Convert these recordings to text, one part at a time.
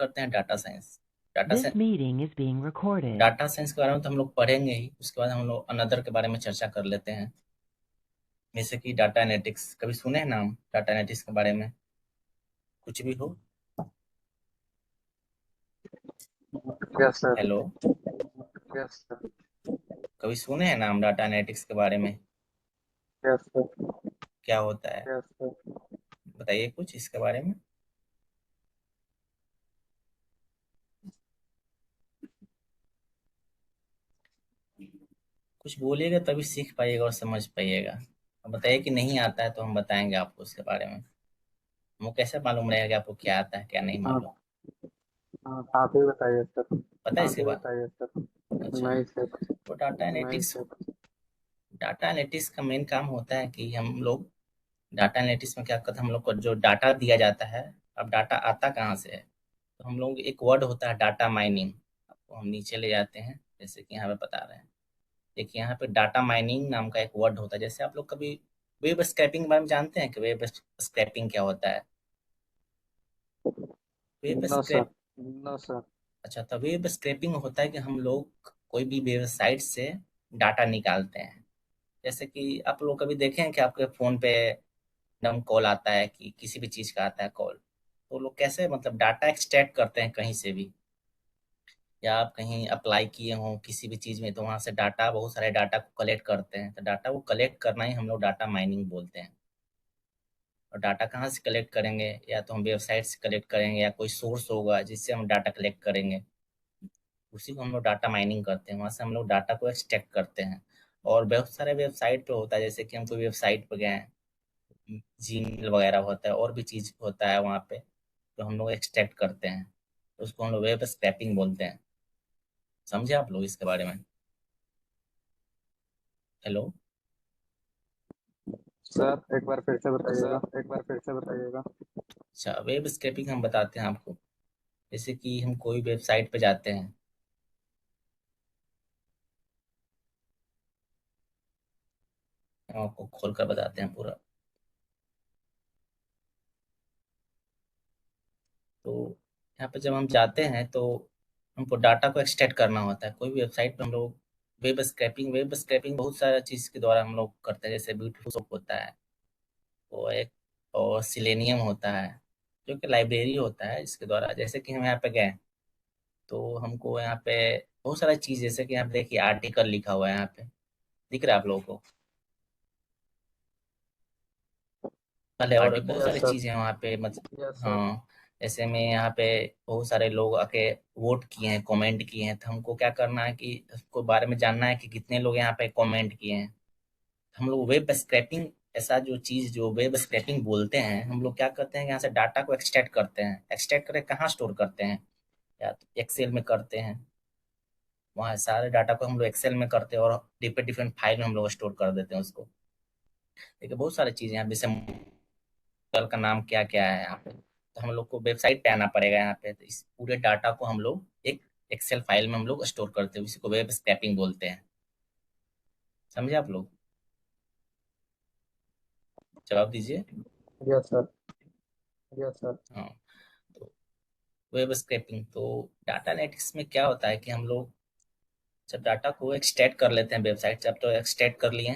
करते हैं data science. Data This science meeting is being recorded. Data science के बारे में तो हम लोग पढ़ेंगे ही, उसके बाद हम लोग अनदर के बारे में चर्चा कर लेते हैं। जैसे कि डाटा एनालिटिक्स, कभी सुने हैं नाम डाटा एनालिटिक्स के बारे में? कुछ भी हो। Yes sir. Hello, yes sir. कभी सुने हैं नाम डाटा एनालिटिक्स के बारे में? Yes sir. क्या होता है, यस सर। बताइए कुछ इसके बारे में। कुछ बोलिएगा तभी सीख पाइएगा और समझ पाइएगा। अब बताइए कि नहीं आता है तो हम बताएंगे आपको उसके बारे में। हमको कैसे मालूम रहेगा कि आपको क्या आता है क्या नहीं हाँ मालूम। हाँ, आप ही बताइए सर। पता है आप इसके ही बाद? बताइए सर। अच्छा, नहीं सर। तो डाटा नहीं एनालिटिक्स, सर। डाटा एनालिटिक्स का मेन काम होता है कि हम लोग डाटा एनालिटिक्स में क्या करते हैं, हम लोग को जो डाटा दिया जाता है, अब डाटा आता कहाँ से है, तो हम लोग एक वर्ड होता है डाटा माइनिंग। आपको हम नीचे ले जाते हैं, जैसे कि यहाँ पे बता रहे हैं। देखिए यहाँ पे डाटा माइनिंग नाम का एक वर्ड होता है। जैसे आप लोग कभी वेब स्क्रैपिंग के बारे में जानते हैं कि वेब स्क्रैपिंग क्या होता है? Web no sir. Scrap no sir. अच्छा, तो वेब स्क्रैपिंग होता है कि हम लोग कोई भी वेबसाइट से डाटा निकालते हैं। जैसे कि आप लोग कभी देखे हैं कि आपके फ़ोन पे एकदम कॉल आता है कि किसी भी चीज़ का आता है कॉल, तो लोग कैसे मतलब डाटा एक्सट्रैक्ट करते हैं कहीं से भी, या आप कहीं अप्लाई किए हों किसी भी चीज़ में तो वहाँ से डाटा, बहुत सारे डाटा को कलेक्ट करते हैं, तो डाटा को कलेक्ट करना ही हम लोग डाटा माइनिंग बोलते हैं। और डाटा कहाँ से कलेक्ट करेंगे, या तो हम वेबसाइट से कलेक्ट करेंगे या कोई सोर्स होगा जिससे हम डाटा कलेक्ट करेंगे, उसी को हम लोग डाटा माइनिंग करते हैं। वहाँ से हम लोग डाटा को एक्सट्रैक्ट करते हैं। और बहुत सारे वेबसाइट पे होता है, जैसे कि हम कोई वेबसाइट पे गए हैं, जीमेल वगैरह होता है और भी चीज़ होता है वहाँ पे, तो हम लोग एक्सट्रैक्ट करते हैं, तो उसको हम लोग वेब स्क्रैपिंग बोलते हैं। समझे आप लोग इसके बारे में? हेलो। सर एक बार फिर से बताइएगा। सर एक बार फिर से बताइएगा। अच्छा, वेब स्क्रैपिंग हम बताते हैं आपको। जैसे कि हम कोई वेबसाइट पे जाते हैं, हम आपको खोल कर बताते हैं पूरा। तो यहाँ पे जब हम जाते हैं तो हमको डाटा को एक्सट्रैक्ट करना होता है कोई भी वेबसाइट पे। हम लोग वेब स्क्रैपिंग बहुत सारा चीज़ के द्वारा हम लोग करते हैं। जैसे ब्यूटीफुल सोप होता है वो एक, और सिलेनियम होता है जो कि लाइब्रेरी होता है इसके द्वारा। जैसे कि हम यहाँ पे गए तो हमको यहाँ पे बहुत सारा चीज़, जैसे कि यहाँ पे देखिए आर्टिकल लिखा हुआ है, यहाँ पे दिख रहा है आप लोगों को? पहले और आर्टिकल, बहुत यस सारी सर। चीज़ें वहाँ पे मतलब, यस सर। हाँ, ऐसे में यहाँ पे बहुत सारे लोग आके वोट किए हैं, कमेंट किए हैं, तो हमको क्या करना है कि उसको बारे में जानना है कि कितने लोग यहाँ पे कमेंट किए हैं। हम लोग वेब स्क्रैपिंग, ऐसा जो चीज़ जो वेब स्क्रैपिंग बोलते हैं, हम लोग क्या करते हैं कि यहाँ से डाटा को एक्सट्रैक्ट करते हैं। एक्सट्रैक्ट करके कहाँ स्टोर करते हैं? या तो एक्सेल में करते हैं, वहाँ सारे डाटा को हम लोग एक्सेल में करते हैं और डिफरेंट डिफरेंट फाइल में हम लोग स्टोर कर देते हैं उसको। देखिए बहुत सारी चीज़ें हैं, जैसे मॉडल का नाम क्या क्या है यहाँ पे, तो हम लोग को वेबसाइट पे आना पड़ेगा यहाँ पे। तो इस पूरे डाटा को हम लोग एक एक्सेल फाइल में हम लोग स्टोर करते हैं, उसी को वेब स्क्रैपिंग बोलते हैं। समझे आप लोग? जवाब दीजिए। Yes sir. Yes sir. हाँ, तो वेब स्क्रैपिंग तो डाटा एनालिटिक्स में क्या होता है कि हम लोग जब डाटा को एक्सट्रैक्ट कर लेते हैं वेबसाइट से, अब तो एक्सट्रैक्ट कर लिए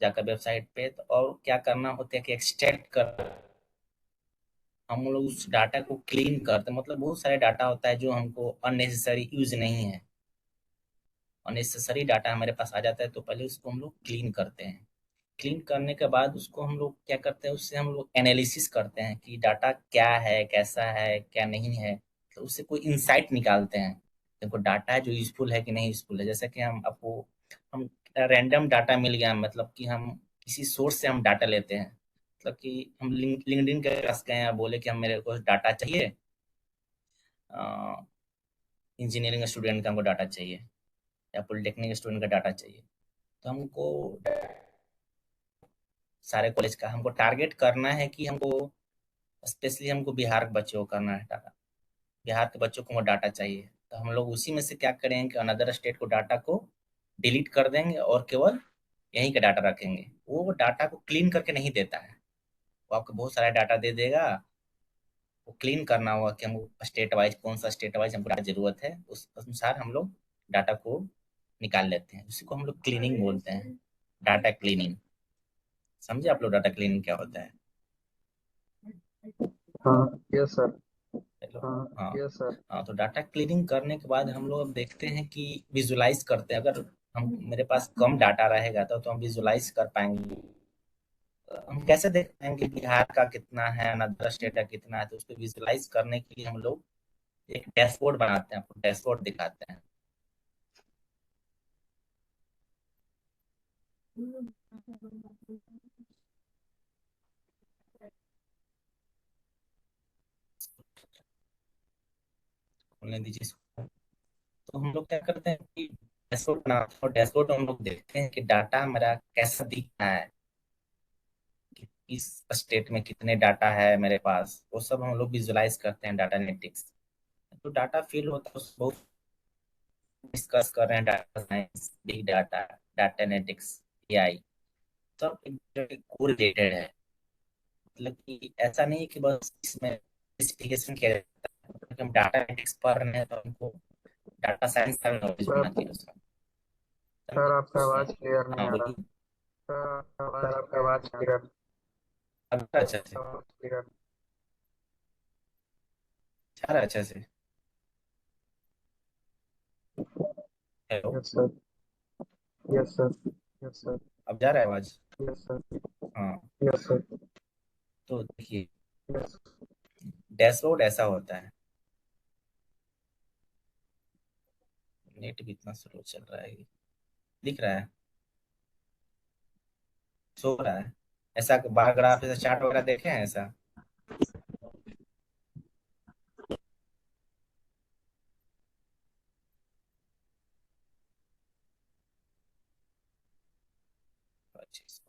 जाकर वेबसाइट पे, तो और क्या करना होता है कि एक्सट्रैक्ट कर, हम लोग उस डाटा को क्लीन करते हैं। मतलब बहुत सारे डाटा होता है जो हमको अननेसेसरी यूज नहीं है, अननेसेसरी डाटा हमारे पास आ जाता है, तो पहले उसको हम लोग क्लीन करते हैं। क्लीन करने के बाद उसको हम लोग क्या करते हैं, उससे हम लोग एनालिसिस करते हैं कि डाटा क्या है, कैसा है, क्या नहीं है, तो उससे कोई इंसाइट निकालते हैं। देखो डाटा है जो यूजफुल है कि नहीं यूजफुल है। जैसे कि हम आपको, हम रैंडम डाटा मिल गया, मतलब कि हम किसी सोर्स से हम डाटा लेते हैं। मतलब कि हम लिंक्डइन के पास गए हैं, बोले कि हम, मेरे को डाटा चाहिए, इंजीनियरिंग स्टूडेंट का हमको डाटा चाहिए या पॉलिटेक्निक स्टूडेंट का डाटा चाहिए, तो हमको सारे कॉलेज का हमको टारगेट करना है कि हमको स्पेशली हमको बिहार के बच्चों को करना है डाटा। बिहार के बच्चों को वो डाटा चाहिए, तो हम लोग उसी में से क्या करेंगे कि अनदर स्टेट को डाटा को डिलीट कर देंगे और केवल यहीं का डाटा रखेंगे। वो डाटा को क्लीन करके नहीं देता है, वो आपको बहुत सारा डाटा दे देगा, वो क्लीन करना होगा कि हमको स्टेट वाइज कौन सा स्टेट वाइज हमको डाटा जरूरत है, उस अनुसार हम लोग डाटा को निकाल लेते हैं। उसी को हम लोग क्लीनिंग बोलते हैं, डाटा क्लीनिंग। समझे आप लोग डाटा क्लीनिंग क्या होता है? हाँ। Yes sir. हेलो। हाँ। हाँ। Yes sir. हाँ, तो डाटा क्लीनिंग करने के बाद हम लोग अब देखते हैं कि विजुलाइज करते हैं। अगर हम मेरे पास कम डाटा रहेगा तो हम विजुलाइज कर पाएंगे। हम कैसे देख पाएंगे बिहार का कितना है, अनदर स्टेट का कितना है? तो उसको विजुलाइज करने के लिए हम लोग एक डैशबोर्ड बनाते हैं, आपको डैशबोर्ड दिखाते हैं। खोलने दीजिए इसको। तो हम लोग क्या करते हैं कि डैशबोर्ड बनाते हैं, और डैशबोर्ड में हम लोग देखते हैं कि डाटा हमारा कैसा दिख रहा है, कि किस स्टेट में कितने डाटा है मेरे पास, वो सब हम लोग विजुलाइज करते हैं डाटा एनालिटिक्स। तो डाटा फील होता है उस बहुत डिस्कस कर रहे हैं, data science, big data, data analytics, AI, सब एक कोरिलेटेड है। मतलब कि ऐसा नहीं है कि बस इसमें स्पेसिफिकेशन किया जाता है। मतलब हम डाटा एनालिटिक्स पढ़ रहे हैं तो हमको डाटा साइंस का नॉलेज होना सर, चाहिए उसका। सर समझे? आपका आवाज क्लियर नहीं हाँ आ रहा। बोलिए। सर आपका आवाज क्लियर। अब अच्छा से आवाज क्लियर। आ रहा है अच्छा से? Hello. Yes sir. Yes sir. Yes sir. अब जा रहा है आवाज? Yes sir. हाँ। Yes sir. तो देखिए, यस। डैशबोर्ड ऐसा होता है। नेट भी इतना स्लो चल रहा है, दिख रहा है, सो रहा है। ऐसा बार ग्राफ ऐसा चार्ट वगैरह देखे हैं ऐसा? अच्छे से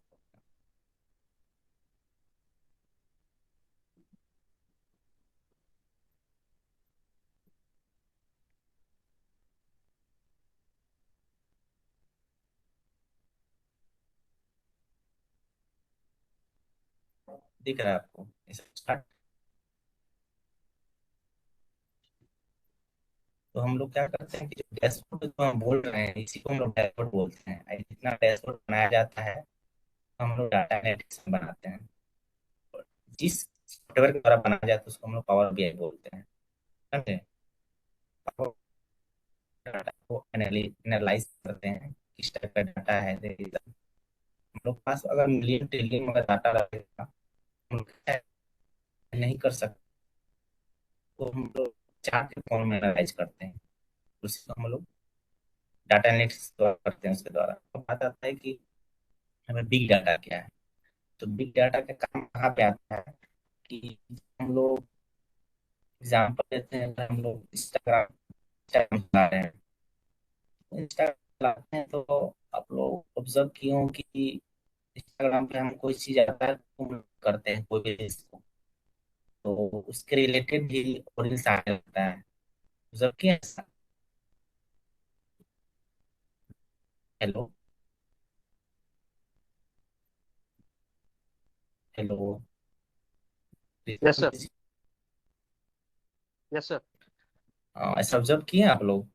दिख रहा है आपको ऐसा चार्ट? तो हम लोग क्या करते हैं कि जो डैशबोर्ड जो हम बोल रहे हैं इसी को हम लोग डैशबोर्ड बोलते हैं। और जितना डैशबोर्ड बनाया जाता है हम लोग डाटा एनालिटिक्स में बनाते हैं। और जिस सॉफ्टवेयर के द्वारा बनाया जाता है उसको हम लोग पावर बीआई बोलते हैं। समझे? पावर डाटा को एनालाइज करते हैं, किस टाइप का डाटा है। हम लोग के पास अगर मिलियन ट्रिलियन अगर डाटा रहेगा हम लोग क्या नहीं कर सकते, तो हम लोग चार्ट के फॉर्म में एनालाइज करते हैं। उसी को हम लोग डाटा एनालिटिक्स द्वारा करते हैं। उसके द्वारा अब बात आता है कि हमें बिग डाटा क्या है। तो बिग डाटा का काम कहाँ पे आता है कि हम लोग एग्जाम्पल देते हैं, अगर हम लोग इंस्टाग्राम इंस्टाग्राम चला रहे हैं, इंस्टाग्राम चलाते हैं तो आप लोग ऑब्जर्व किए हो कि इंस्टाग्राम पे हम कोई चीज आता है तो हम करते हैं कोई भी चीज को, तो उसके रिलेटेड भी रील्स आने लगता है। ऑब्जर्व किया ऐसा? Hello. Hello. Yes sir. Yes sir. हाँ, ऐसा ऑब्जर्व किए आप लोग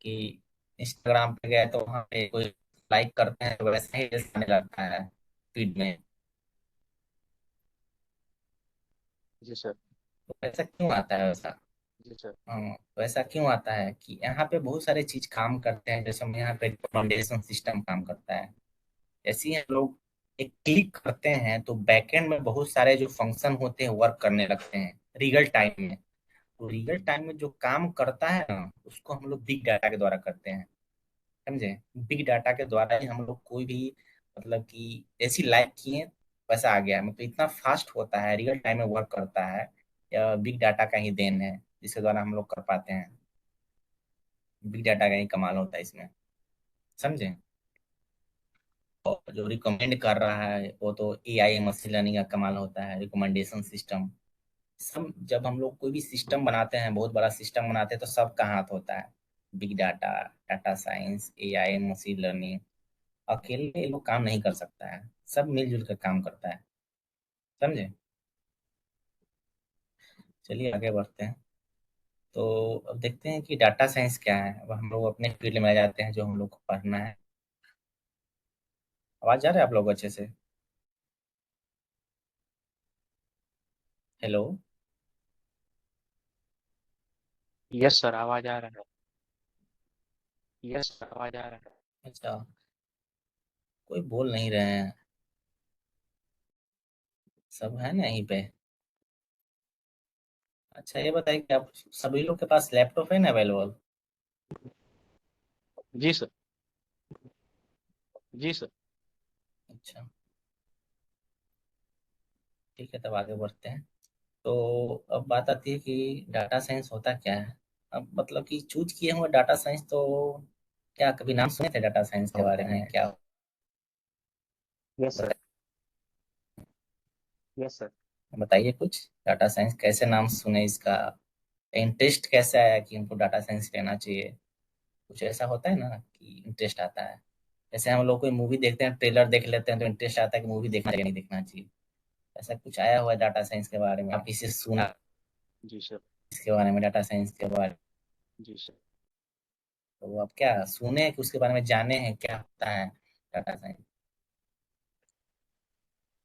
कि इंस्टाग्राम पे गए तो वहाँ पे कोई लाइक करते हैं तो वैसे ही रील्स आने लगता है फीड में? जी सर। तो ऐसा क्यों आता है वैसा? जी सर। हाँ, तो ऐसा क्यों आता है कि यहाँ पे बहुत सारे चीज काम करते हैं। जैसे हम यहाँ पे रिकमेंडेशन सिस्टम काम करता है। जैसे ही हम लोग एक क्लिक करते हैं तो बैकएंड में बहुत सारे जो फंक्शन होते हैं वर्क करने लगते हैं रियल टाइम में। तो रियल टाइम में जो काम करता है ना उसको हम लोग बिग डाटा के द्वारा करते हैं। समझे? बिग डाटा के द्वारा ही हम लोग कोई भी, मतलब कि जैसी लाइक किए वैसा आ गया, मतलब इतना फास्ट होता है, रियल टाइम में वर्क करता है। या बिग डाटा का ही देन है जिसके द्वारा हम लोग कर पाते हैं। बिग डाटा का ही कमाल होता है इसमें। समझे? और जो रिकमेंड कर रहा है वो तो एआई मशीन लर्निंग का कमाल होता है, रिकमेंडेशन सिस्टम। सब जब हम लोग कोई भी सिस्टम बनाते हैं, बहुत बड़ा सिस्टम बनाते हैं, तो सबका हाथ होता है। Big data, data science, AI, machine learning. अकेले ये लोग काम नहीं कर सकता है, सब मिलजुल कर काम करता है। समझे? चलिए आगे बढ़ते हैं। तो अब देखते हैं कि डाटा साइंस क्या है। अब हम लोग अपने फील्ड में आ जाते हैं जो हम लोग को पढ़ना है। आवाज आ रहा है आप लोग अच्छे से? हेलो। यस सर, आवाज आ रहा है। यस सर, आवाज आ रहा है। अच्छा, कोई बोल नहीं रहे हैं, सब है ना यहीं पे। अच्छा ये बताइए कि आप सभी लोग के पास लैपटॉप है ना अवेलेबल? जी सर। जी सर। अच्छा, ठीक है, तब आगे बढ़ते हैं। तो अब बात आती है कि डाटा साइंस होता क्या है। अब मतलब कि चूज किए हुए डाटा साइंस, तो क्या कभी नाम सुने थे डाटा साइंस के बारे में क्या? Yes sir. Yes sir. बताइए कुछ, डाटा साइंस कैसे नाम सुने इसका, इंटरेस्ट कैसे आया कि हमको डाटा साइंस लेना चाहिए? कुछ ऐसा होता है ना कि इंटरेस्ट आता है। जैसे हम लोग कोई मूवी देखते हैं, ट्रेलर देख लेते हैं तो इंटरेस्ट आता है कि मूवी देखना चाहिए नहीं देखना चाहिए। ऐसा कुछ आया हुआ है डाटा साइंस के बारे में, आप इसे सुना जी सर। इसके बारे में, डाटा साइंस के बारे में? जी सर। तो आप क्या सुने हैं कि उसके बारे में जाने हैं क्या होता है डाटा साइंस?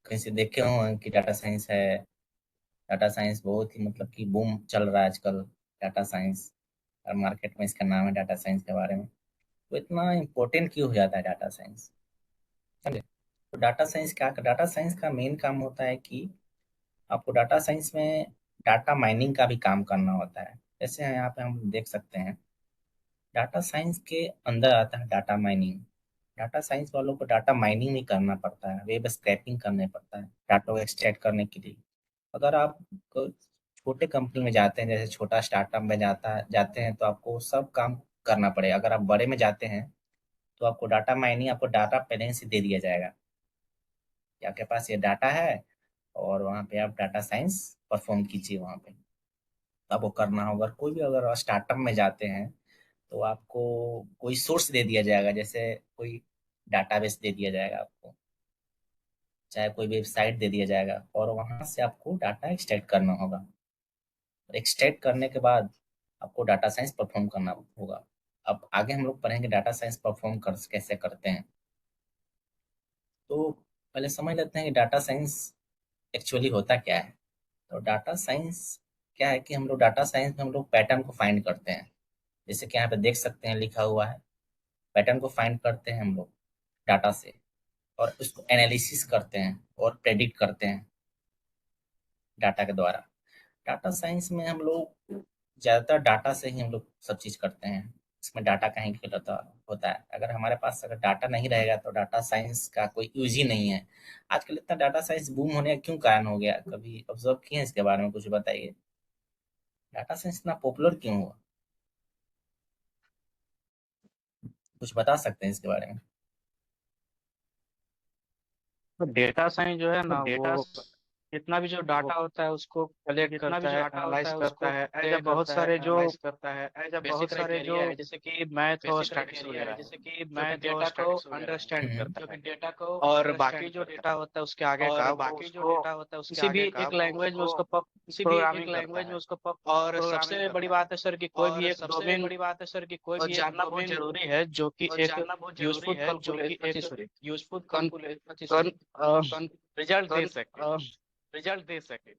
कहीं से देखे हो कि डाटा साइंस है? डाटा साइंस बहुत ही मतलब कि बूम चल रहा है आजकल, डाटा साइंस। और मार्केट में इसका नाम है डाटा साइंस के बारे में। तो इतना इम्पोर्टेंट क्यों हो जाता है डाटा साइंस, समझे? तो डाटा साइंस का मेन काम होता है कि आपको डाटा साइंस में डाटा माइनिंग का भी काम करना होता है। जैसे यहाँ पे हम देख सकते हैं, डाटा साइंस के अंदर आता है डाटा माइनिंग। डाटा साइंस वालों को डाटा माइनिंग नहीं करना पड़ता है, वेब स्क्रैपिंग करने पड़ता है डाटा को एक्सट्रैक्ट करने के लिए। अगर आप छोटे कंपनी में जाते हैं, जैसे छोटा स्टार्टअप में जाते हैं, तो आपको सब काम करना पड़ेगा। अगर आप बड़े में जाते हैं तो आपको डाटा माइनिंग, आपको डाटा पहले से दे दिया जाएगा कि आपके पास ये डाटा है, और वहाँ पे आप डाटा साइंस परफॉर्म कीजिए वहाँ पे। तो आपको करना होगा। कोई भी अगर स्टार्टअप में जाते हैं तो आपको कोई सोर्स दे दिया जाएगा, जैसे कोई डाटाबेस दे दिया जाएगा आपको, चाहे कोई वेबसाइट दे दिया जाएगा, और वहाँ से आपको डाटा एक्सट्रैक्ट करना होगा। एक्सट्रैक्ट करने के बाद आपको डाटा साइंस परफॉर्म करना होगा। अब आगे हम लोग पढ़ेंगे डाटा साइंस परफॉर्म कर कैसे करते हैं। तो पहले समझ लेते हैं कि डाटा साइंस एक्चुअली होता क्या है। तो डाटा साइंस क्या है कि हम लोग डाटा साइंस में हम लोग पैटर्न को फाइंड करते हैं। जैसे कि यहाँ पे देख सकते हैं लिखा हुआ है, पैटर्न को फाइंड करते हैं हम लोग डाटा से, और उसको एनालिसिस करते हैं और प्रेडिक्ट करते हैं डाटा के द्वारा। डाटा साइंस में हम लोग ज़्यादातर डाटा से ही हम लोग सब चीज़ करते हैं। इसमें डाटा का ही खेल होता है। अगर हमारे पास अगर डाटा नहीं रहेगा तो डाटा साइंस का कोई यूज ही नहीं है। आजकल इतना डाटा साइंस बूम होने का क्यों कारण हो गया, कभी ऑब्जर्व किए हैं इसके बारे में? कुछ बताइए, डाटा साइंस इतना पॉपुलर क्यों हुआ? कुछ बता सकते हैं इसके बारे में? तो डेटा साइंस जो है तो ना, वो डेटा जितना भी जो डाटा वो होता है उसको कलेक्ट जितना भी करता जो है, डाटा होता एनालाइज है करता उसको है एज अ प्ले बहुत करता है, सारे जो एनालाइज करता है एज अ बेसिक बहुत सारे जो क्राइटेरिया है, जैसे कि मैथ और बेसिक स्टैटिक्स क्राइटेरिया है, वगैरह है, जैसे कि जो कि मैथ और डेटा को स्टैटिक्स वगैरह अंडरस्टैंड है, जो करता है। कि डेटा को और बाकी अंडरस्टैंड जो करता डेटा है। होता है उसके आगे और का, वो बाकी जो उसको डेटा होता है उसके किसी भी आगे का, एक वो लैंग्वेज में उसको उसको किसी भी एक प्रोग्रामिंग करता लैंग्वेज में है। उसको और प्रोग्रामिंग सबसे बड़ी करता है। बात है सर कि कोई भी और एक सबसे डोमेन बड़ी बात है सर कि कोई और भी एक जानना बहुत डोमेन जरूरी है, जो कि और एक जानना बहुत जरूरी यूजफुल है, जो कि कैलकुलेट एक सॉरी यूजफुल कन, कैलकुलेट कन, रिजल्ट दे कन, सके, रिजल्ट दे सके।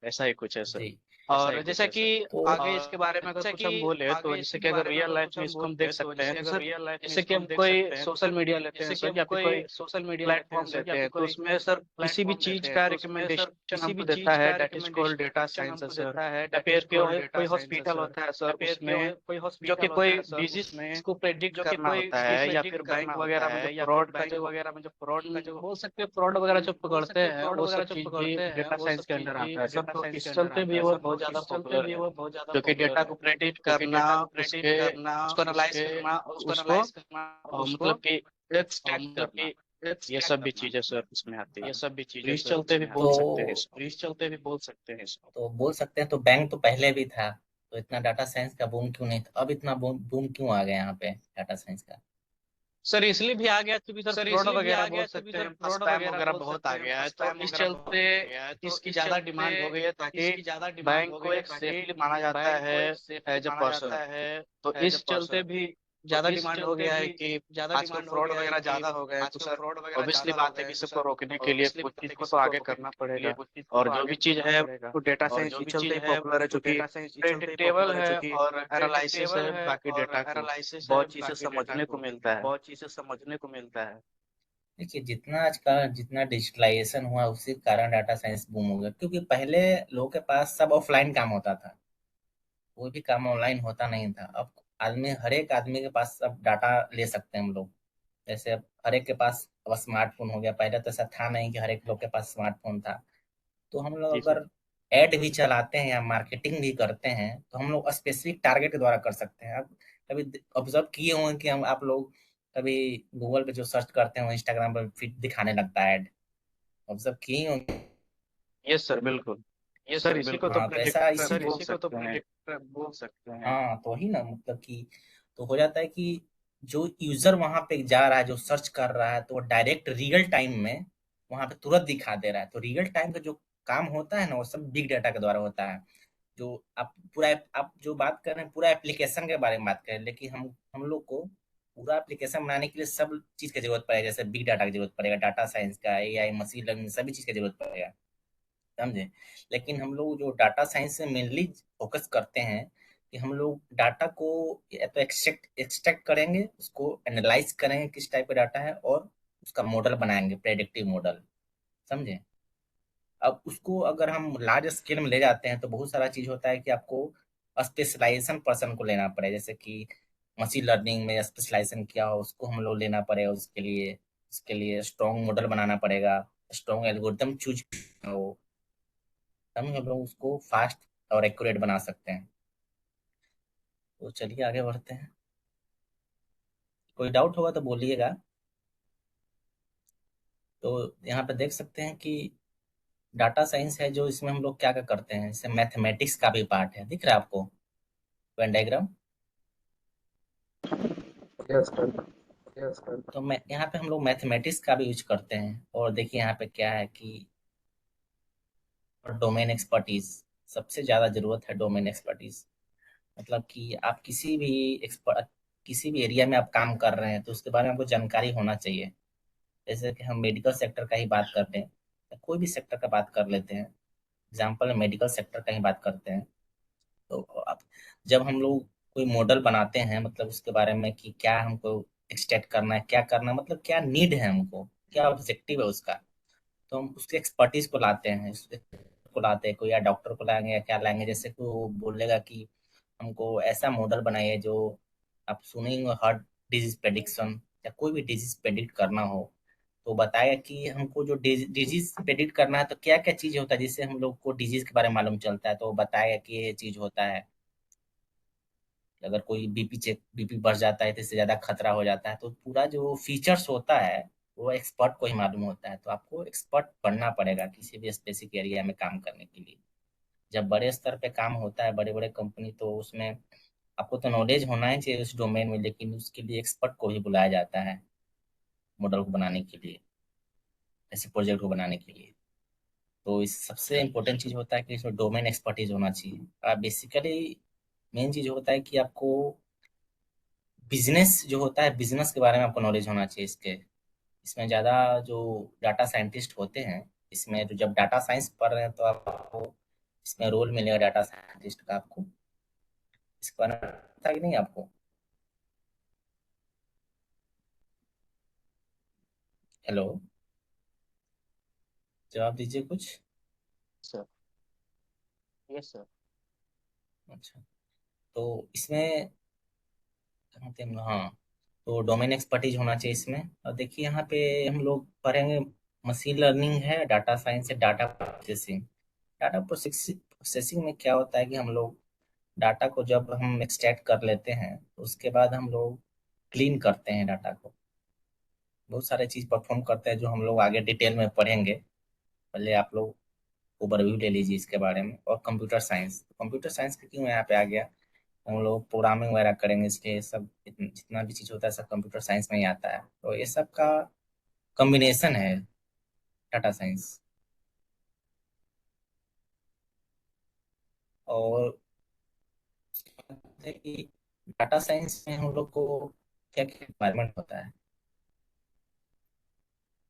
ऐसा ही कुछ है सर। जी, ऐसा ही और कुछ जैसा है कि सर। तो आगे इसके बारे में अगर जैसा कुछ कि हम बोले, तो आगे जैसे इसके कि अगर बारे में रियल अगर लाइफ कुछ में हम इसको हम बोलते देख हैं, तो सकते हैं, जैसे तो अगर सर रियल लाइफ में जैसे कि इसको हम हम देख कोई सकते हैं, तो सोशल सर मीडिया लेते हैं जैसे कि सर, हम या फिर कोई कोई सोशल मीडिया लेते हैं प्लेटफॉर्म सर, या लेते फिर हैं, तो कोई उसमें सर किसी भी प्लेटफॉर्म लेते चीज हैं, का तो उसमें सर रिकमेंडेशन किसी हमको भी देता चीज है, का that is called data recommendation science है हमको सर। देता है, या दैट फिर इज कॉल्ड डेटा कोई साइंस है हॉस्पिटल सर। होता है सर, या फिर उसमें कोई जो कि हॉस्पिटल होता कोई है सर, डिजीज उसमें को प्रेडिक्ट जो कि करना कोई होता है, या प्रेडिक्ट फिर करना बैंक होता वगैरह में जो है, या फिर फ्रॉड का बैंक जो वगैरह में जो फ्रॉड का जो बोल सकते हैं, फ्रॉड वगैरह जो बोल पकड़ते सकते हैं हैं, फ्रॉड वो वगैरह सब जो चीज भी पकड़ते हैं, डेटा वो साइंस सब के चीज अंडर भी आता है सर। डेटा तो साइंस के इस अंडर चलते आता भी है वो सर। बहुत तो ज्यादा इस चलते पॉपुलर भी है, वो बहुत ज्यादा जो कि पॉपुलर डेटा है, को प्रेडिक्ट जो कि करना, डेटा को उसके प्रेडिक्ट करना, उसको एनालाइज उसके करना, उसको उसको एनालाइज करना, उसको मतलब कि एक्सट्रैक्ट मतलब करना, कि ये एक्सट्रैक्ट सब भी करना, चीजें सर इसमें आती ये है। सब भी तो चीजें इस सर चलते भी इसमें बोल आती है। सकते हैं इसको। तो इस चलते भी बोल सकते हैं इसको। तो बोल सकते हैं, तो बैंक तो पहले भी था, तो इतना डाटा साइंस का बूम क्यों नहीं था? अब इतना बूम बूम क्यों आ गया यहाँ पे डाटा साइंस का? सर इसलिए भी आ गया क्योंकि सर सर फ्रॉड इसलिए भी वगैरह आ बोल गया क्योंकि सकते सर हैं, फ्रॉड स्पैम वगैरह वगैरह बोल बहुत सकते आ हैं, गया है, तो स्पैम इस वगैरह बहुत चलते आ गया है, तो इसकी इस ज्यादा चलते डिमांड हो गई है, ताकि इसकी ज्यादा डिमांड बैंक हो को गई है एक ताकि सेफली माना जाता बैंक है को एक सेफली एज ए माना पर्सन। जाता है तो एज ए इस चलते पर्सन। भी तो ज्यादा इस डिमांड हो चलते गया है भी कि ज्यादा आजकल डिमांड हो फ्रॉड गया है वगैरह कि ज्यादा हो गए हैं, तो आजकल सर फ्रॉड वगैरह ऑब्वियसली ज्यादा हो बात है गए कि हैं, तो सबको सर रोकने के लिए ऑब्वियसली कुछ बात चीज है कि को तो सबको आगे रोकने करना के लिए पड़ेगा। कुछ चीज को और तो जो आगे भी चीज करना है पड़ेगा। वो डेटा और साइंस जो इस भी चीज चलते ही है पॉपुलर है, वो चूंकि डेटा साइंस इस चलते ही प्रेडिक्टेबल पॉपुलर है, है चूंकि और एनालिसिस प्रेडिक्टेबल है है बाकी और डेटा को एनालिसिस है बहुत चीजें बाकी डेटा समझने को को मिलता है। बहुत चीजें समझने को मिलता है। देखिए जितना आज का जितना डिजिटलाइजेशन हुआ उसी कारण डाटा साइंस बूम हो गया, क्योंकि पहले लोगों के पास सब ऑफलाइन काम होता था, कोई भी काम ऑनलाइन होता नहीं था। अब आदमी हर एक आदमी के पास अब डाटा ले सकते हैं हम लोग। जैसे अब हर एक के पास अब स्मार्टफोन हो गया, पहले तो ऐसा था नहीं कि हर एक लोग के पास स्मार्टफोन था। तो हम लोग जी सर। अगर एड भी चलाते हैं या मार्केटिंग भी करते हैं तो हम लोग स्पेसिफिक टारगेट के द्वारा कर सकते हैं। अब कभी ऑब्जर्व किए होंगे कि हम आप लोग कभी गूगल पे जो सर्च करते हैं वो इंस्टाग्राम पर फिर दिखाने लगता है ऐड, ऑब्जर्व किए ही होंगे। यस सर, बिल्कुल। यस सर सर इसी को बिल्कुल। तो हाँ तो ऐसा प्रेडिक्टर इसी बोल इसी को तो सकते हैं। प्रेडिक्टर बोल सकते हैं। हाँ तो वही ना, मतलब कि तो हो जाता है कि जो यूजर वहां पे जा रहा है, जो सर्च कर रहा है, तो वो डायरेक्ट रियल टाइम में वहां पे तुरंत दिखा दे रहा है। तो रियल टाइम का जो काम होता है ना वो सब बिग डाटा के द्वारा होता है। जो आप जो बात कर रहे हैं पूरा एप्लीकेशन के बारे में बात करें, लेकिन हम लोग को पूरा एप्लीकेशन बनाने के लिए सब चीज की जरूरत पड़ेगा। जैसे बिग डाटा की जरूरत पड़ेगा, डाटा साइंस का, एआई, मशीन लर्निंग, सभी चीज की जरूरत पड़ेगा, समझे। लेकिन हम लोग जो डाटा साइंस में मेनली फोकस करते हैं कि हम लोग डाटा को या तो एक्सट्रैक्ट एक्सट्रैक्ट करेंगे, उसको एनालाइज करेंगे किस टाइप का डाटा है, और उसका मॉडल बनाएंगे, प्रेडिक्टिव मॉडल, समझे। अब उसको अगर हम लार्ज स्केल में ले जाते हैं तो बहुत सारा चीज होता है कि आपको स्पेशलाइजेशन पर्सन को लेना पड़े, जैसे कि मशीन लर्निंग में स्पेशलाइजेशन किया हो उसको हम लोग लेना पड़ेगा। उसके लिए स्ट्रॉन्ग मॉडल बनाना पड़ेगा, स्ट्रॉन्ग एल्गोरिथम चूज हो, तब हम लोग उसको फास्ट और एक्यूरेट बना सकते हैं। तो चलिए आगे बढ़ते हैं। कोई डाउट होगा तो बोलिएगा। तो यहाँ पे देख सकते हैं कि डाटा साइंस है जो इसमें हम लोग क्या क्या करते हैं, इससे मैथमेटिक्स का भी पार्ट है, दिख रहा है आपको वेन डायग्राम। Yes sir. तो मैं यहाँ पे हम लोग मैथमेटिक्स का भी यूज करते हैं। और देखिए यहाँ पे क्या है कि डोमेन एक्सपर्टीज, सबसे ज्यादा जरूरत है डोमेन एक्सपर्टीज। मतलब कि आप किसी भी एरिया में आप काम कर रहे हैं तो उसके बारे में आपको जानकारी होना चाहिए। जैसे कि हम मेडिकल सेक्टर का ही बात करते हैं या कोई भी सेक्टर का बात कर लेते हैं, एग्जाम्पल मेडिकल सेक्टर का ही बात करते हैं। तो अब जब हम लोग कोई मॉडल बनाते हैं, मतलब उसके बारे में कि क्या हमको एक्सट्रैक्ट करना है, क्या करना है, मतलब क्या नीड है हमको, क्या ऑब्जेक्टिव है उसका, तो हम उसके एक्सपर्टीज को लाते हैं। को लाते हैं, कोई या डॉक्टर को लाएंगे या क्या लाएंगे, जैसे कि वो बोलेगा कि हमको ऐसा मॉडल बनाइए जो, आप सुनेंगे हार्ट डिजीज प्रेडिक्शन या कोई भी डिजीज प्रेडिक्ट करना हो, तो बताया कि हमको जो डिजीज प्रेडिक्ट करना है तो क्या क्या चीज होता है जिससे हम लोग को डिजीज के बारे में मालूम चलता है। तो वो बताया कि ये चीज होता है कि अगर कोई बीपी बढ़ जाता है तो इससे ज्यादा खतरा हो जाता है। तो पूरा जो फीचर्स होता है वो एक्सपर्ट को ही मालूम होता है। तो आपको एक्सपर्ट बनना पड़ेगा किसी भी स्पेसिफिक एरिया में काम करने के लिए। जब बड़े स्तर पे काम होता है, बड़े बड़े कंपनी, तो उसमें आपको तो नॉलेज होना ही चाहिए उस डोमेन में, लेकिन उसके लिए एक्सपर्ट को ही बुलाया जाता है मॉडल को बनाने के लिए, ऐसे प्रोजेक्ट को बनाने के लिए। तो इस सबसे इम्पोर्टेंट चीज होता है कि इसमें डोमेन एक्सपर्टीज होना चाहिए। आप बेसिकली मेन चीज होता है कि आपको बिजनेस जो होता है, बिजनेस के बारे में आपको नॉलेज होना चाहिए इसके। इसमें ज़्यादा जो डाटा साइंटिस्ट होते हैं, इसमें तो जब डाटा साइंस पढ़ रहे हैं तो आपको इसमें रोल मिलेगा डाटा साइंटिस्ट का। आपको इसके बारे में पता है कि नहीं आपको? हेलो, जवाब दीजिए कुछ। सर। Yes sir. अच्छा, तो इसमें कहाँ थे हम? हाँ, तो डोमेन एक्सपर्टीज होना चाहिए इसमें। और देखिए यहाँ पे हम लोग पढ़ेंगे मशीन लर्निंग है, डाटा साइंस है, डाटा प्रोसेसिंग। डाटा प्रोसेसिंग में क्या होता है कि हम लोग डाटा को जब हम एक्सट्रैक्ट कर लेते हैं तो उसके बाद हम लोग क्लीन करते हैं डाटा को, बहुत सारे चीज परफॉर्म करते हैं जो हम लोग आगे डिटेल में पढ़ेंगे। पहले आप लोग ओवरव्यू ले लीजिए इसके बारे में। और कंप्यूटर साइंस, कंप्यूटर साइंस क्यों यहाँ पे आ गया हम लोग प्रोग्रामिंग वगैरह करेंगे, इसलिए सब जितना भी चीज़ होता है सब कंप्यूटर साइंस में ही आता है, तो ये सब का कॉम्बिनेशन है डाटा साइंस। और है कि डाटा साइंस में हम लोग को क्या क्या रिक्वायरमेंट होता है,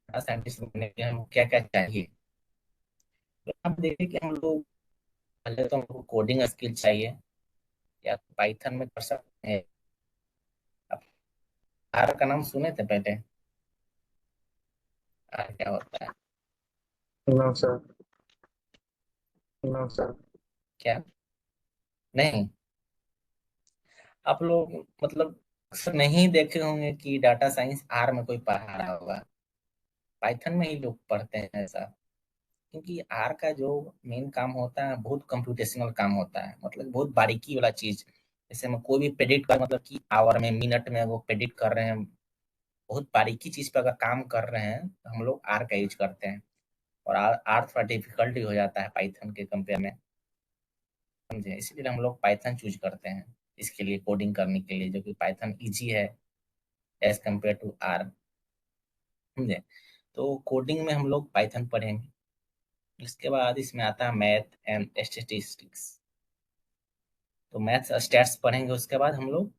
डाटा साइंटिस्ट बनने के लिए हम क्या क्या चाहिए। तो आप देखिए कि हम लोग पहले तो हमको कोडिंग स्किल चाहिए, या पाइथन में कर सकते हैं। आप आर का नाम सुने थे पहले? आर क्या होता है? No sir. No sir. क्या? नहीं? आप लोग मतलब अक्सर नहीं देखे होंगे कि डाटा साइंस आर में कोई पढ़ा रहा होगा, पाइथन में ही लोग पढ़ते हैं ऐसा। क्योंकि आर का जो मेन काम होता है बहुत कंप्यूटेशनल काम होता है, मतलब बहुत बारीकी वाला चीज। जैसे हम कोई भी प्रेडिक्ट कर, मतलब कि आवर में मिनट में वो प्रेडिक्ट कर रहे हैं, बहुत बारीकी चीज पे अगर काम कर रहे हैं तो हम लोग आर का यूज करते हैं। और आर थोड़ा डिफिकल्ट भी हो जाता है पाइथन के कंपेयर में, समझे? इसीलिए हम लोग पाइथन चूज करते हैं इसके लिए, कोडिंग करने के लिए, जो कि पाइथन इजी है एज कम्पेयर टू आर, समझे? तो कोडिंग में हम लोग पाइथन पढ़ेंगे। इसके बाद इसमें आता है मैथ एंड स्टेटिस्टिक्स। तो मैथ्स स्टैट्स पढ़ेंगे, उसके बाद हम लोग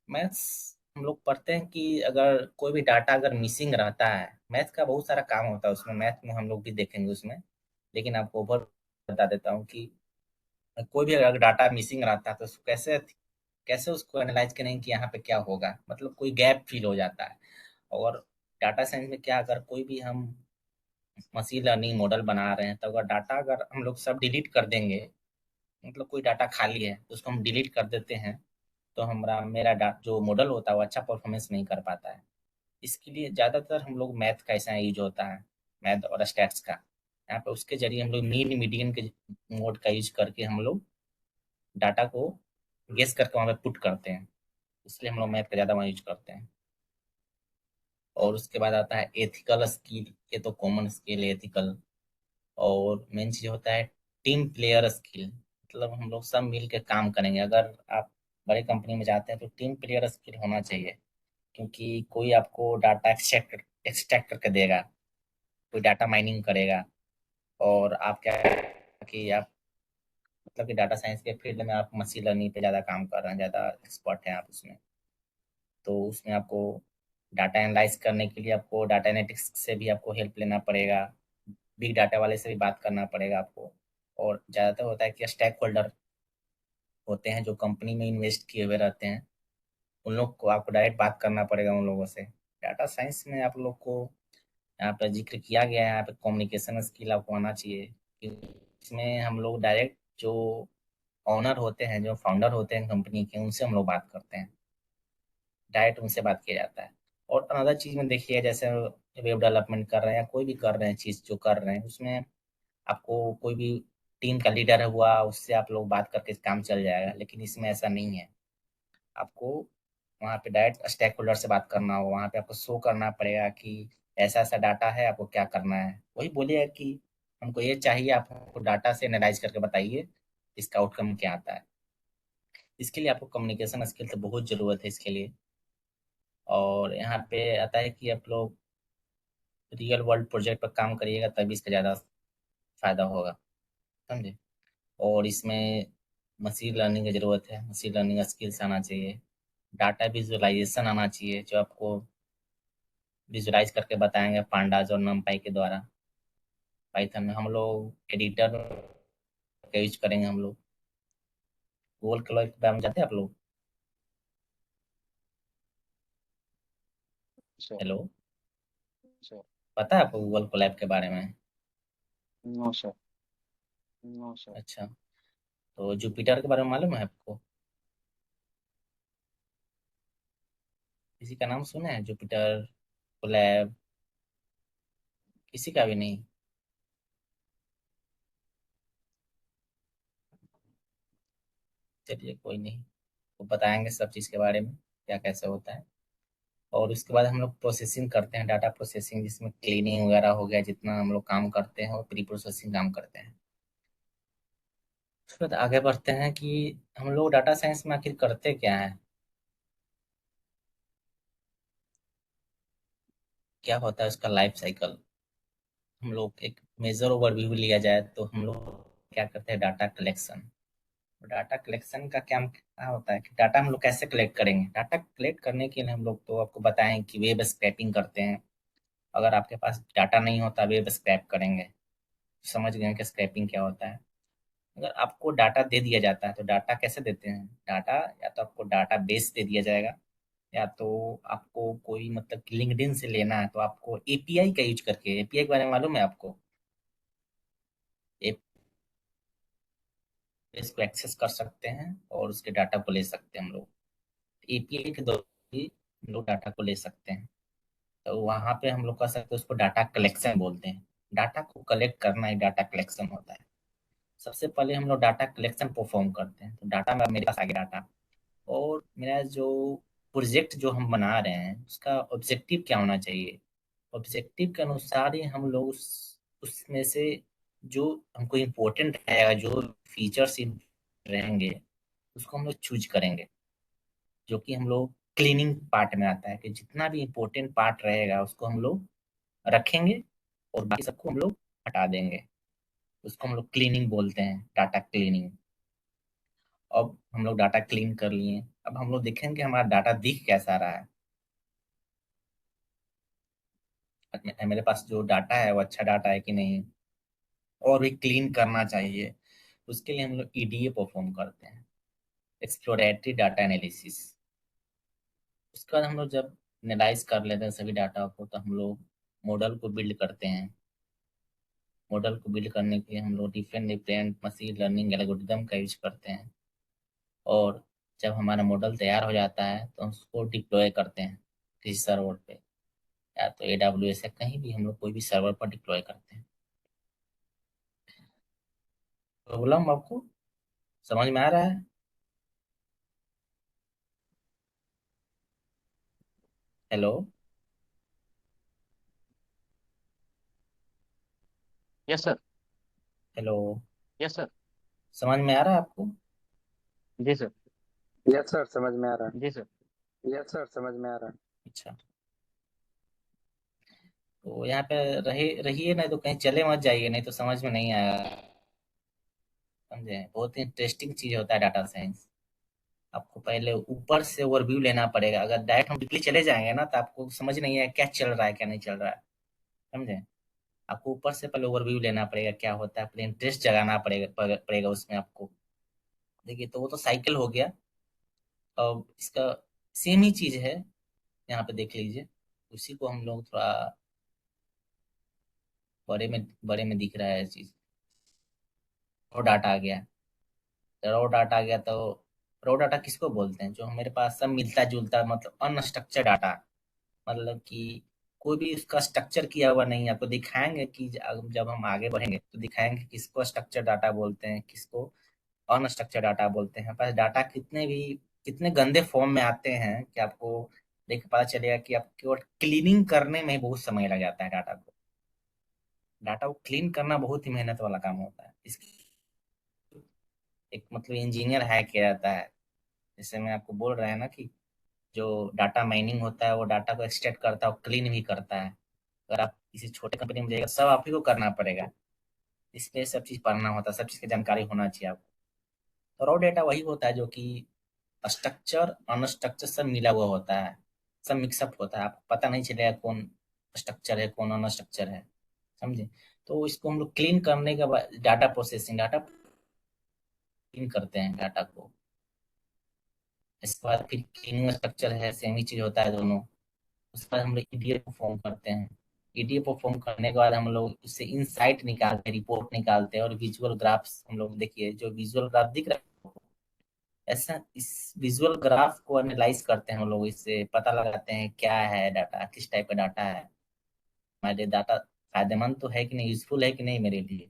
मैथ्स हम लोग पढ़ते हैं कि अगर कोई भी डाटा अगर मिसिंग रहता है, मैथ का बहुत सारा काम होता है उसमें, मैथ में हम लोग भी देखेंगे उसमें। लेकिन आपको ओवर बता देता हूँ कि कोई भी अगर डाटा मिसिंग रहता है तो उसको कैसे कैसे उसको एनालाइज करेंगे कि यहाँ पे क्या होगा, मतलब कोई गैप फील हो जाता है। और डाटा साइंस में क्या, अगर कोई भी हम मशीन लर्निंग मॉडल बना रहे हैं तो अगर डाटा अगर हम लोग सब डिलीट कर देंगे, मतलब कोई डाटा खाली है तो उसको हम डिलीट कर देते हैं, तो हमारा मेरा जो मॉडल होता है वो अच्छा परफॉर्मेंस नहीं कर पाता है। इसके लिए ज़्यादातर हम लोग मैथ का ऐसा यूज होता है, मैथ और स्टैट्स का। यहाँ पे उसके जरिए हम लोग मीन मीडियन के मोड का यूज करके हम लोग डाटा को गेस करके वहाँ पे पुट करते हैं, इसलिए हम लोग मैथ का ज़्यादा वहाँ यूज करते हैं। और उसके बाद आता है एथिकल स्किल। ये तो कॉमन स्किल है एथिकल। और मेन चीज होता है टीम प्लेयर स्किल, मतलब हम लोग सब मिल के काम करेंगे। अगर आप बड़ी कंपनी में जाते हैं तो टीम प्लेयर स्किल होना चाहिए, क्योंकि कोई आपको डाटा एक्सट्रैक्ट एक्सट्रैक्ट करके देगा, कोई डाटा माइनिंग करेगा। और आप क्या कि आप मतलब कि डाटा साइंस के फील्ड में आप मशीन लर्निंग पे ज़्यादा काम कर रहे हैं, ज़्यादा एक्सपर्ट हैं आप उसमें। तो उसमें आपको डाटा एनालाइज करने के लिए आपको डाटा एनालिटिक्स से भी आपको हेल्प लेना पड़ेगा, बिग डाटा वाले से भी बात करना पड़ेगा आपको। और ज़्यादातर होता है कि स्टेक होल्डर होते हैं जो कंपनी में इन्वेस्ट किए हुए रहते हैं, उन लोग को आपको डायरेक्ट बात करना पड़ेगा उन लोगों से। डाटा साइंस में आप लोग को यहाँ पर जिक्र किया गया है, यहाँ पे कम्युनिकेशन स्किल आपको आना चाहिए, क्योंकि इसमें हम लोग डायरेक्ट जो ऑनर होते हैं, जो फाउंडर होते हैं कंपनी के, उनसे हम लोग बात करते हैं, डायरेक्ट उनसे बात किया जाता है। और अनदर चीज़ में देखिए, जैसे वेब डेवलपमेंट कर रहे हैं या कोई भी कर रहे हैं चीज़ जो कर रहे हैं, उसमें आपको कोई भी टीम का लीडर हुआ उससे आप लोग बात करके काम चल जाएगा, लेकिन इसमें ऐसा नहीं है। आपको वहाँ पे डायरेक्ट स्टेक होल्डर से बात करना हो, वहाँ पे आपको शो करना पड़ेगा कि ऐसा ऐसा डाटा है, आपको क्या करना है। वही बोलिए कि हमको ये चाहिए, आप हमको डाटा से एनालाइज करके बताइए इसका आउटकम क्या आता है। इसके लिए आपको कम्युनिकेशन स्किल तो बहुत ज़रूरत है इसके लिए। और यहाँ पे आता है कि आप लोग रियल वर्ल्ड प्रोजेक्ट पर काम करिएगा तभी इसका ज़्यादा फायदा होगा, समझे? और इसमें मशीन लर्निंग की ज़रूरत है, मशीन लर्निंग स्किल्स आना चाहिए, डाटा विजुअलाइजेशन आना चाहिए, जो आपको विजुअलाइज करके बताएंगे पांडाज और नमपाई के द्वारा। पाइथन में हम लोग एडिटर का यूज करेंगे हम लोग। गूगल क्लाउड के बारे में जानते हैं आप लोग? सर। हेलो? सर। पता है आपको गूगल कोलैब के बारे में? No sir. No sir. अच्छा, तो जुपिटर के बारे में मालूम है आपको? किसी का नाम सुना है जुपिटर, कोलैब? किसी का भी नहीं? चलिए कोई नहीं, वो बताएंगे सब चीज़ के बारे में क्या कैसे होता है। और उसके बाद हम लोग प्रोसेसिंग करते हैं, डाटा प्रोसेसिंग, जिसमें क्लीनिंग वगैरह हो गया, जितना हम लोग काम करते हैं वो प्री प्रोसेसिंग काम करते हैं। उसके बाद आगे बढ़ते हैं कि हम लोग डाटा साइंस में आखिर करते क्या है, क्या होता है उसका लाइफ साइकिल। हम लोग एक मेजर ओवरव्यू लिया जाए तो हम लोग क्या करते हैं, डाटा कलेक्शन। डाटा कलेक्शन का क्या होता है कि डाटा हम लोग कैसे कलेक्ट करेंगे। डाटा कलेक्ट करने के लिए हम लोग तो आपको बताएं कि वेब स्क्रैपिंग करते हैं। अगर आपके पास डाटा नहीं होता, वेब स्क्रैप करेंगे। समझ गए हैं कि स्क्रैपिंग क्या होता है। अगर आपको डाटा दे दिया जाता है तो डाटा कैसे देते हैं, डाटा या तो आपको डाटा बेस दे दिया जाएगा, या तो आपको कोई मतलब लिंक्डइन से लेना है तो आपको एपीआई का यूज करके, एपीआई के बारे में मालूम है आपको, एपीआई को एक्सेस कर सकते हैं और उसके डाटा को ले सकते हैं हम लोग। एपीआई के द्वारा ही हम लोग डाटा को ले सकते हैं। तो वहाँ पे हम लोग कर सकते हैं, उसको डाटा कलेक्शन बोलते हैं। डाटा को कलेक्ट करना ही डाटा कलेक्शन होता है। सबसे पहले हम लोग डाटा कलेक्शन परफॉर्म करते हैं, तो डाटा में मेरे पास आ गया डाटा, और मेरा जो प्रोजेक्ट जो हम बना रहे हैं उसका ऑब्जेक्टिव क्या होना चाहिए। ऑब्जेक्टिव के अनुसार ही हम लोग उसमें से जो हमको इम्पोर्टेंट रहेगा, जो फीचर्स रहेंगे, उसको हम लोग चूज करेंगे। जो कि हम लोग क्लीनिंग पार्ट में आता है कि जितना भी इम्पोर्टेंट पार्ट रहेगा उसको हम लोग रखेंगे और बाकी सबको हम लोग हटा देंगे। उसको हम लोग क्लीनिंग बोलते हैं, डाटा क्लीनिंग। अब हम लोग डाटा क्लीन कर लिए, अब हम लोग देखेंगे हमारा डाटा दिख कैसा रहा है। मेरे पास जो डाटा है वो अच्छा डाटा है कि नहीं, और भी क्लीन करना चाहिए। उसके लिए हम लोग ईडीए परफॉर्म करते हैं, एक्सप्लोरेटरी डाटा एनालिसिस। उसके बाद हम लोग जब एनालाइज कर लेते हैं सभी डाटा को, तो हम लोग मॉडल को बिल्ड करते हैं। मॉडल को बिल्ड करने के लिए हम लोग different different machine learning algorithm का यूज करते हैं। और जब हमारा मॉडल तैयार हो जाता है तो उसको डिप्लॉय करते हैं किसी सर्वर पे, या तो एडब्ल्यूएस या कहीं भी हम लोग कोई भी सर्वर पर डिप्लॉय करते हैं। प्रॉब्लम आपको समझ में आ रहा है? Hello. Yes sir. Hello. Yes sir. समझ में आ रहा है आपको? जी सर। यस सर, समझ में आ रहा जी सर। है। यस सर, समझ में आ रहा है। अच्छा, तो यहाँ पे रहिए, नहीं तो कहीं चले मत जाइए, नहीं तो समझ में नहीं आया। समझे, बहुत इंटरेस्टिंग चीज होता है डाटा साइंस। आपको पहले ऊपर से ओवरव्यू लेना पड़ेगा। अगर डायरेक्ट हम डीपली चले जाएंगे ना तो आपको समझ नहीं आएगा क्या चल रहा है क्या नहीं चल रहा है। समझे, आपको ऊपर से पहले ओवरव्यू लेना पड़ेगा क्या होता है, पहले इंटरेस्ट जगाना पड़ेगा उसमें आपको। देखिए, तो वो तो साइकिल हो गया। अब इसका सेम ही चीज है, यहाँ पे देख लीजिए। उसी को हम लोग थोड़ा बड़े में दिख रहा है चीज। रॉ डाटा आ गया। रॉ डाटा आ गया तो रॉ डाटा किसको बोलते हैं, जो मेरे पास सब मिलता जुलता, मतलब अनस्ट्रक्चर डाटा। मतलब कि कोई भी उसका स्ट्रक्चर किया हुआ नहीं है। आपको दिखाएंगे कि जब हम आगे बढ़ेंगे तो दिखाएंगे किसको स्ट्रक्चर डाटा बोलते हैं, किसको अनस्ट्रक्चर डाटा बोलते हैं। पर डाटा कितने गंदे फॉर्म में आते हैं कि आपको देख के पता चलेगा कि आप केवल क्लीनिंग करने में ही बहुत समय लग जाता है डाटा को। डाटा को क्लीन करना बहुत ही मेहनत वाला काम होता है। इसकी एक मतलब इंजीनियर है किया जाता है। जैसे मैं आपको बोल रहा है ना कि जो डाटा माइनिंग होता है वो डाटा को एक्सट्रैक्ट करता है और क्लीन भी करता है। अगर आप किसी छोटे कंपनी में जाइएगा, सब आप ही को करना पड़ेगा। इसलिए सब चीज़ पढ़ना होता है, सब चीज़ की जानकारी होना चाहिए आपको। तो रॉ डेटा वही होता है जो कि स्ट्रक्चर अनस्ट्रक्चर सब मिला हुआ होता है, सब मिक्सअप होता है। आपको पता नहीं चलेगा कौन स्ट्रक्चर है कौन अनस्ट्रक्चर है। समझे, तो इसको हम लोग क्लीन करने के बाद डाटा प्रोसेसिंग, डाटा क्लीन करते हैं डाटा को। इसके बाद फिर क्लीनिंग स्ट्रक्चर है, सेम ही चीज़ होता है दोनों। उसके बाद हम लोग ईडीए परफॉर्म करते हैं। ईडीए परफॉर्म करने के बाद हम लोग उससे इंसाइट निकालते हैं, रिपोर्ट निकालते हैं, और विजुअल ग्राफ्स हम लोग, देखिए जो विजुअल ग्राफ दिख रहा है आपको, ऐसा इस विजुअल ग्राफ को एनालाइज करते हैं हम लोग। इससे पता लगाते हैं क्या है डाटा, किस टाइप का डाटा है, हमारे डाटा फायदेमंद तो है कि नहीं, यूजफुल है कि नहीं मेरे लिए।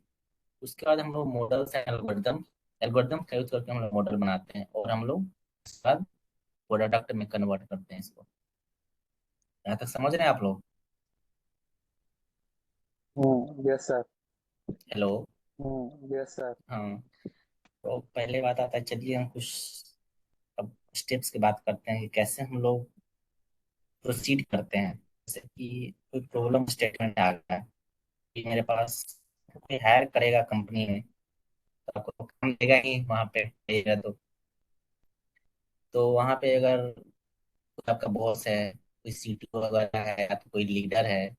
उसके बाद हम लोग मॉडल से एल्गोरिदम एल्गोरिदम का यूज करके हम लोग मॉडल बनाते हैं, और हम लोग उसके बाद प्रोडक्ट में कन्वर्ट करते हैं इसको। यहाँ तक समझ रहे हैं आप लोग? Yes sir. Hello. Yes sir. हाँ, तो पहले बात आता है, चलिए हम कुछ अब स्टेप्स की बात करते हैं कि कैसे हम लोग प्रोसीड करते हैं। जैसे कि कोई प्रॉब्लम स्टेटमेंट आ गया है कि मेरे पास कोई हायर करेगा कंपनी में, तो आपको काम देगा ही वहाँ पे देगा। तो वहाँ पे अगर कोई आपका बॉस है, कोई सीटीओ वगैरह है, या तो कोई लीडर है,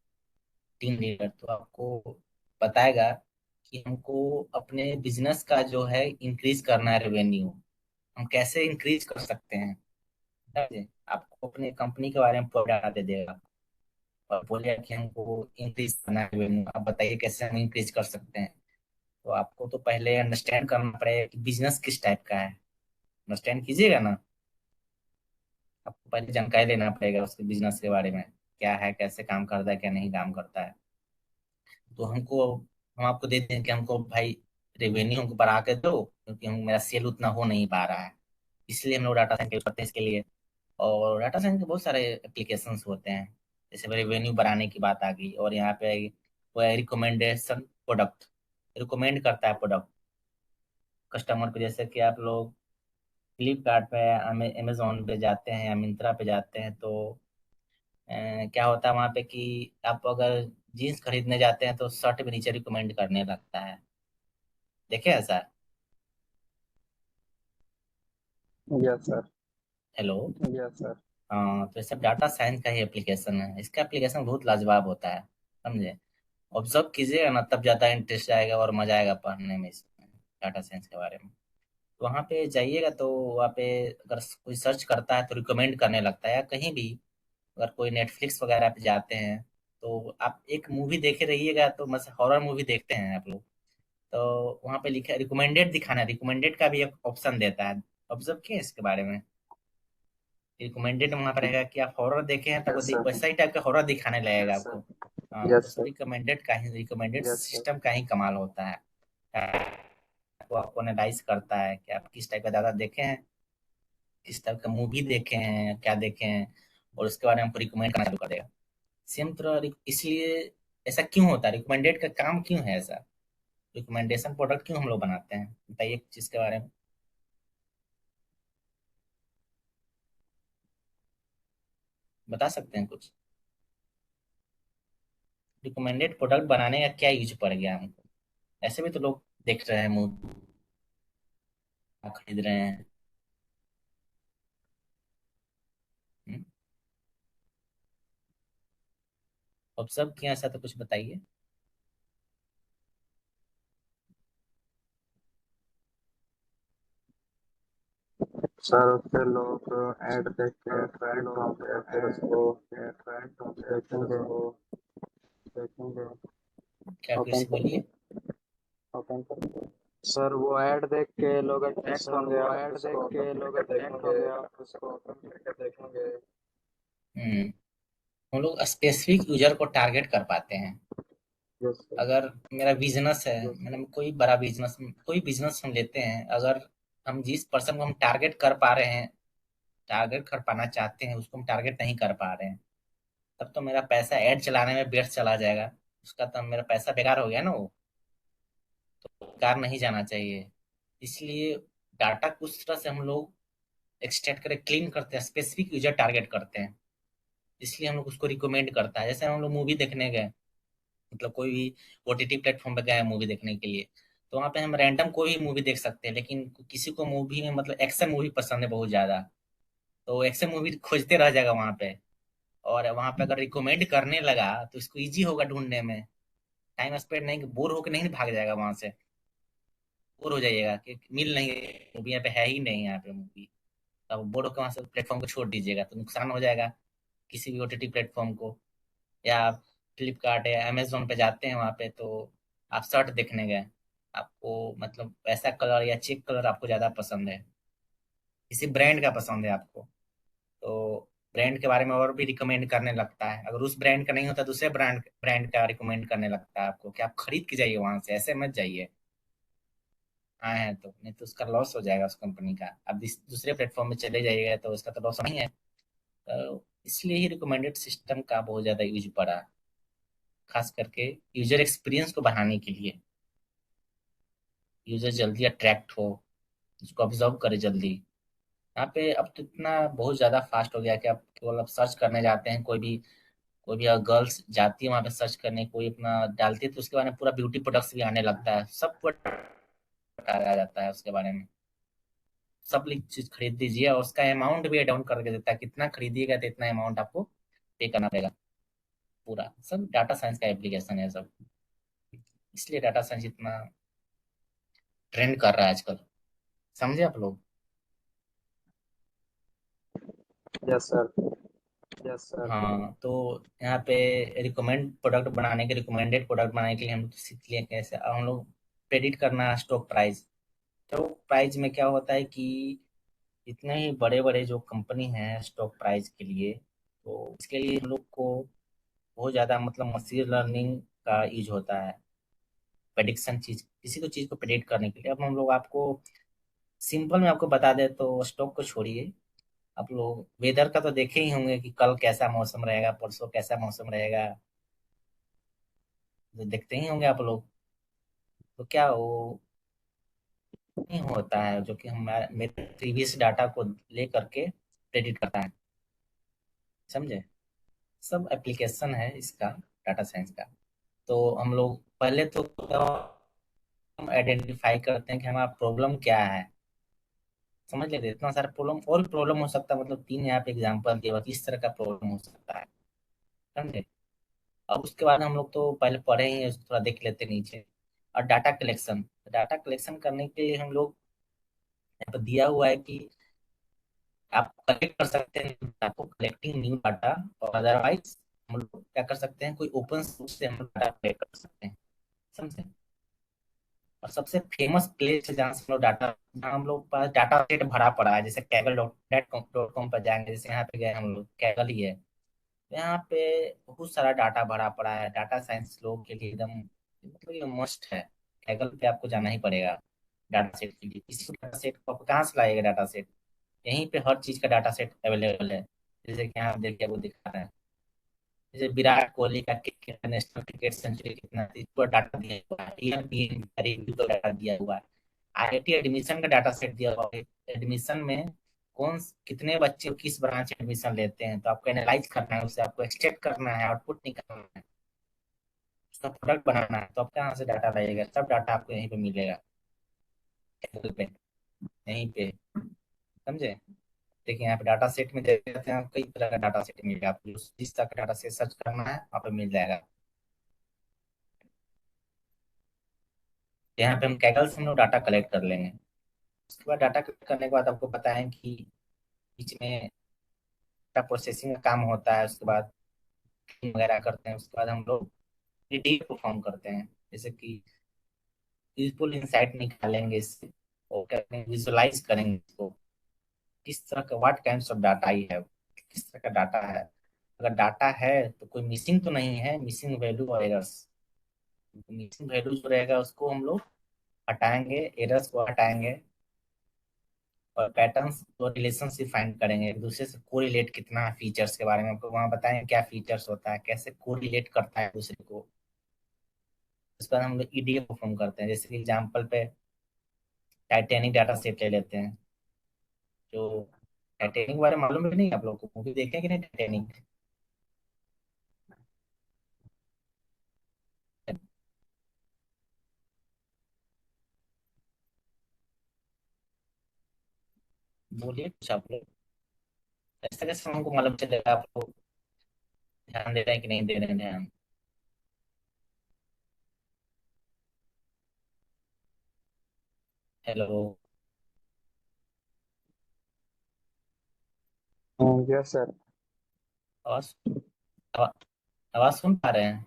टीम लीडर, तो आपको बताएगा कि हमको अपने बिजनेस का जो है इंक्रीज करना है, रेवेन्यू हम कैसे इंक्रीज कर सकते हैं। समझे? आपको अपने कंपनी के बारे में पूरा डाटा दे देगा और बोलेगा कि हमको इंक्रीज करना है रेवेन्यू, आप बताइए कैसे हम इंक्रीज कर सकते हैं। तो आपको तो पहले अंडरस्टैंड करना पड़ेगा कि बिजनेस किस टाइप का है। अंडरस्टैंड कीजिएगा ना, आपको पहले जानकारी लेना पड़ेगा उसके बिजनेस के बारे में, क्या है, कैसे काम करता है, क्या नहीं काम करता है। तो हम आपको देते हैं कि हमको भाई रेवेन्यू हमको बढ़ा के दो, क्योंकि हम मेरा सेल उतना हो नहीं पा रहा है। इसलिए हम लोग डाटा साइंस यूज करते हैं इसके लिए। और डाटा साइंस के बहुत सारे एप्लीकेशंस होते हैं। जैसे रेवेन्यू बढ़ाने की बात आ गई, और यहाँ पे वो है रिकमेंडेशन प्रोडक्ट, रिकमेंड करता है प्रोडक्ट कस्टमर को। जैसे कि आप लोग फ्लिपकार्ट पे, अमेजोन पे जाते हैं या मिंत्रा पे जाते हैं, तो क्या होता है वहाँ पे कि आप अगर जीन्स खरीदने जाते हैं तो शर्ट भी नीचे रिकमेंड करने लगता है। देखे ऐसा? Yes sir. Hello. Yes sir. हाँ, तो ये सब डाटा साइंस का ही एप्लीकेशन है। इसका एप्लीकेशन बहुत लाजवाब होता है, समझे? ऑब्जर्व कीजिएगा ना, तब ज़्यादा इंटरेस्ट आएगा और मजा आएगा पढ़ने में इसमें, डाटा साइंस के बारे में। तो वहाँ पे जाइएगा तो वहाँ पे अगर कोई सर्च करता है तो रिकमेंड करने लगता है, या कहीं भी अगर कोई नेटफ्लिक्स वगैरह पे जाते हैं तो आप एक मूवी देखे रहिएगा, तो मतलब हॉरर मूवी देखते हैं आप लोग, तो वहाँ पे लिखा है रिकमेंडेड दिखाना, रिकमेंडेड का भी एक ऑप्शन देता है। ऑब्जर्व किए इसके बारे में? रिकमेंडेड वहाँ पर रहेगा कि आप हॉरर देखे हैं तो वो यस सर। वैसा ही टाइप का हॉरर दिखाने लगेगा यस आपको। सर। हाँ, यस तो sir. Recommended yes sir. System का ही कमाल होता है। वो आपको एनालाइज करता है कि आप किस टाइप का ज़्यादा देखे हैं, किस टाइप का मूवी देखे हैं, क्या देखे हैं, और उसके बारे में हमको रिकमेंड करना शुरू कर देगा। सेम तरह इसलिए ऐसा क्यों होता है, रिकमेंडेड का काम क्यों है ऐसा, रिकमेंडेशन प्रोडक्ट क्यों हम लोग बनाते हैं, बताइए एक चीज़ के बारे में। बता सकते हैं कुछ? रिकमेंडेड प्रोडक्ट बनाने का क्या यूज पड़ गया हमको? ऐसे भी तो लोग देख रहे हैं, मूवी खरीद रहे हैं। हम्म? ऑब्जर्व किया ऐसा तो कुछ बताइए। सर उससे लोग ऐड देख के अट्रैक्ट होंगे, फिर उसको देखेंगे। देखेंगे। क्या ओपन कुछ बोलिए। करेंगे। ओपन करेंगे। सर वो ऐड देख के लोग अट्रैक्ट होंगे, आप ऐड देख उसको के लोग अट्रैक्ट होंगे, आप उसको ओपन करके देखेंगे। हम्म हम लोग स्पेसिफिक यूजर को टारगेट कर पाते हैं। Yes sir. अगर मेरा बिजनेस है, यस मैंने सर। कोई बिजनेस हम लेते हैं, अगर हम जिस पर्सन को हम टारगेट कर पा रहे हैं, टारगेट कर पाना चाहते हैं, उसको हम टारगेट नहीं कर पा रहे हैं, तब तो मेरा पैसा ऐड चलाने में व्यर्थ चला जाएगा। उसका तो मेरा पैसा बेकार हो गया ना वो, तो बेकार नहीं जाना चाहिए। इसलिए डाटा को उस तरह से हम लोग एक्सट्रैक्ट करके क्लीन करते हैं, स्पेसिफिक यूजर टारगेट करते हैं। इसलिए हम लोग उसको रिकमेंड करता है। जैसे हम लोग मूवी देखने गए, मतलब कोई भी ओटीटी प्लेटफॉर्म पे गए मूवी देखने के लिए, तो वहाँ पे हम रैंडम कोई भी मूवी देख सकते हैं, लेकिन किसी को मूवी में मतलब एक्शन मूवी पसंद है बहुत ज्यादा, तो एक्शन मूवी खोजते रह जाएगा वहाँ पे। और वहाँ पे अगर रिकमेंड करने लगा तो इसको इजी होगा ढूंढने में, टाइम स्पेंड नहीं, बोर होकर नहीं भाग जाएगा वहां से। बोर हो जाइएगा कि मिल नहीं, मूवी यहाँ पे है ही नहीं, यहाँ पे मूवी, तब बोर होकर वहां से प्लेटफॉर्म को छोड़ दीजिएगा तो नुकसान हो जाएगा किसी भी ओटीटी प्लेटफॉर्म को। या आप फ्लिपकार्ट या अमेजोन पे जाते हैं, वहाँ पे तो आप शर्ट देखने गए, आपको मतलब ऐसा कलर या चेक कलर आपको ज़्यादा पसंद है, किसी ब्रांड का पसंद है आपको, तो ब्रांड के बारे में और भी रिकमेंड करने लगता है। अगर उस ब्रांड का नहीं होता, दूसरे ब्रांड ब्रांड का रिकमेंड करने लगता है आपको कि आप खरीद के जाइए वहां से, ऐसे मत जाइए आए हैं तो, नहीं तो उसका लॉस हो जाएगा उस कंपनी का। अब दूसरे प्लेटफॉर्म में चले जाइएगा तो उसका तो लॉस नहीं है। तो इसलिए ही रिकमेंडेड सिस्टम का बहुत ज़्यादा यूज पड़ा, खास करके यूजर एक्सपीरियंस को बढ़ाने के लिए, यूजर जल्दी अट्रैक्ट हो, उसको ऑब्जर्व करे जल्दी। यहाँ पे अब तो इतना बहुत ज़्यादा फास्ट हो गया कि आप केवल अब सर्च करने जाते हैं, कोई भी अगर गर्ल्स जाती है वहाँ पे सर्च करने, कोई अपना डालती है तो उसके बारे में पूरा ब्यूटी प्रोडक्ट्स भी आने लगता है, सब कुछ बताया जाता है उसके बारे में। सब चीज खरीद दीजिए और उसका अमाउंट भी डाउन करके देता है, कितना खरीदिएगा तो इतना अमाउंट आपको पे करना पड़ेगा। पूरा सब डाटा साइंस का एप्लीकेशन है सब, इसलिए डाटा साइंस इतना ट्रेंड कर रहा है आजकल। समझे आप लोग? Yes sir. Yes sir. हाँ, तो यहाँ पे रिकमेंडेड प्रोडक्ट बनाने के लिए हम लोग सीख लिए कैसे अब हम लोग प्रेडिक्ट करना स्टॉक प्राइस। तो प्राइस में क्या होता है कि इतने ही बड़े बड़े जो कंपनी हैं स्टॉक प्राइस के लिए, तो इसके लिए हम लोग को बहुत ज़्यादा मतलब मशीन लर्निंग का यूज होता है। प्रेडिक्शन चीज, किसी को चीज़ को प्रेडिक्ट करने के लिए। अब हम लोग आपको सिंपल में आपको बता दें तो स्टॉक को छोड़िए, आप लोग वेदर का तो देखे ही होंगे कि कल कैसा मौसम रहेगा, परसों कैसा मौसम रहेगा, तो देखते ही होंगे आप लोग। तो क्या वो नहीं होता है जो कि हमारे मेरे प्रीवियस डाटा को ले करके प्रेडिक्ट करता है। समझे? सब एप्लीकेशन है इसका, डाटा साइंस का। तो हम लोग पहले तो हम आइडेंटिफाई करते हैं कि हमारा प्रॉब्लम क्या है। समझ लेते हैं, इतना सारा प्रॉब्लम और भी प्रॉब्लम हो सकता है, मतलब 3 यहाँ पे एग्जाम्पल दिए हुआ किस तरह का प्रॉब्लम हो सकता है। समझे? अब उसके बाद हम लोग तो पहले पढ़े ही हैं, उसको थोड़ा देख लेते हैं नीचे। और डाटा कलेक्शन करने के लिए हम लोग यहाँ पर दिया हुआ है कि आप कलेक्ट कर सकते हैं आपको कलेक्टिंग न्यू डाटा, और अदरवाइज हम लोग क्या कर सकते हैं, कोई ओपन सोर्स से हम लोग डाटा कलेक्ट कर सकते हैं। समझे? और सबसे फेमस प्लेस है जहाँ से हम लोग डाटा, जहाँ हम लोग पास डाटा सेट भरा पड़ा है, जैसे कैगल डॉट कॉम पर जाएंगे, जैसे यहाँ पे गए हम लोग, कैगल ही है। तो यहाँ पे बहुत सारा डाटा भरा पड़ा है, डाटा साइंस लोगों के लिए एकदम मतलब ये मस्ट है। कैगल पे आपको जाना ही पड़ेगा डाटा सेट के लिए। किसी डाटा सेट को आप कहाँ से लाएगा डाटा सेट? यहीं पे हर चीज का डाटा सेट अवेलेबल है। जैसे कि यहाँ देखिए वो दिखा रहे हैं, जैसे विराट कोहली का क्रिकेट नेशनल क्रिकेट सेंचुरी कितना थी, इस पर डाटा दिया हुआ है, ESPN का रिव्यू का डाटा दिया हुआ है, IIT एडमिशन का डाटा सेट दिया हुआ है। एडमिशन में कितने बच्चे किस ब्रांच में एडमिशन लेते हैं, तो आपको एनालाइज करना है, उससे आपको एक्सट्रैक्ट करना है, आउटपुट निकालना है, उसका प्रोडक्ट बनाना है। तो आप कहाँ से डाटा लाइएगा? सब डाटा आपको यहीं पे मिलेगा, Google पे, यहीं पे। समझे? देखिए यहाँ पे डाटा सेट में देख लेते हैं, कई तरह का डाटा सेट मिलेगा आपको, जिस तरह का डाटा सेट सर्च करना है वहाँ पे मिल जाएगा। यहाँ पे हम कैगल से हम लोग डाटा कलेक्ट कर लेंगे। उसके बाद डाटा कलेक्ट करने के बाद आपको पता है कि बीच में डाटा प्रोसेसिंग का काम होता है, उसके बाद cleaning वगैरह करते हैं, उसके बाद हम लोग ईटीएल परफॉर्म करते हैं, जैसे कि यूजफुल इंसाइट निकालेंगे इससे, और करेंगे विजुअलाइज करेंगे इसको, किस तरह का व्हाट काइंड ऑफ डाटा ही है, किस तरह का डाटा है। अगर डाटा है तो कोई मिसिंग तो नहीं है, मिसिंग वैल्यू और एरर्स, मिसिंग वैल्यू जो रहेगा उसको हम लोग हटाएंगे, एरर्स को हटाएंगे, और पैटर्न्स और रिलेशनशिप फाइंड करेंगे एक दूसरे से, कोरिलेट कितना फीचर्स के बारे में आपको वहाँ बताएंगे, क्या फीचर्स होता है, कैसे कोरिलेट करता है दूसरे को। उसके बाद हम लोग ईडीएफ परफॉर्म करते हैं, जैसे कि एग्जाम्पल पे टाइटेनिक डाटा सेट ले लेते हैं। जो टाइटेनिक के बारे में मालूम है नहीं आप लोग को? मूवी देखे कि नहीं टाइटेनिक? बोलिए कुछ आप लोग, ऐसा कैसे हमको मालूम चलेगा आप लोग ध्यान दे रहे हैं कि नहीं दे रहे हैं ध्यान? हेलो? Yes sir. आवाज आवा- आवाज सुन पा रहे हैं?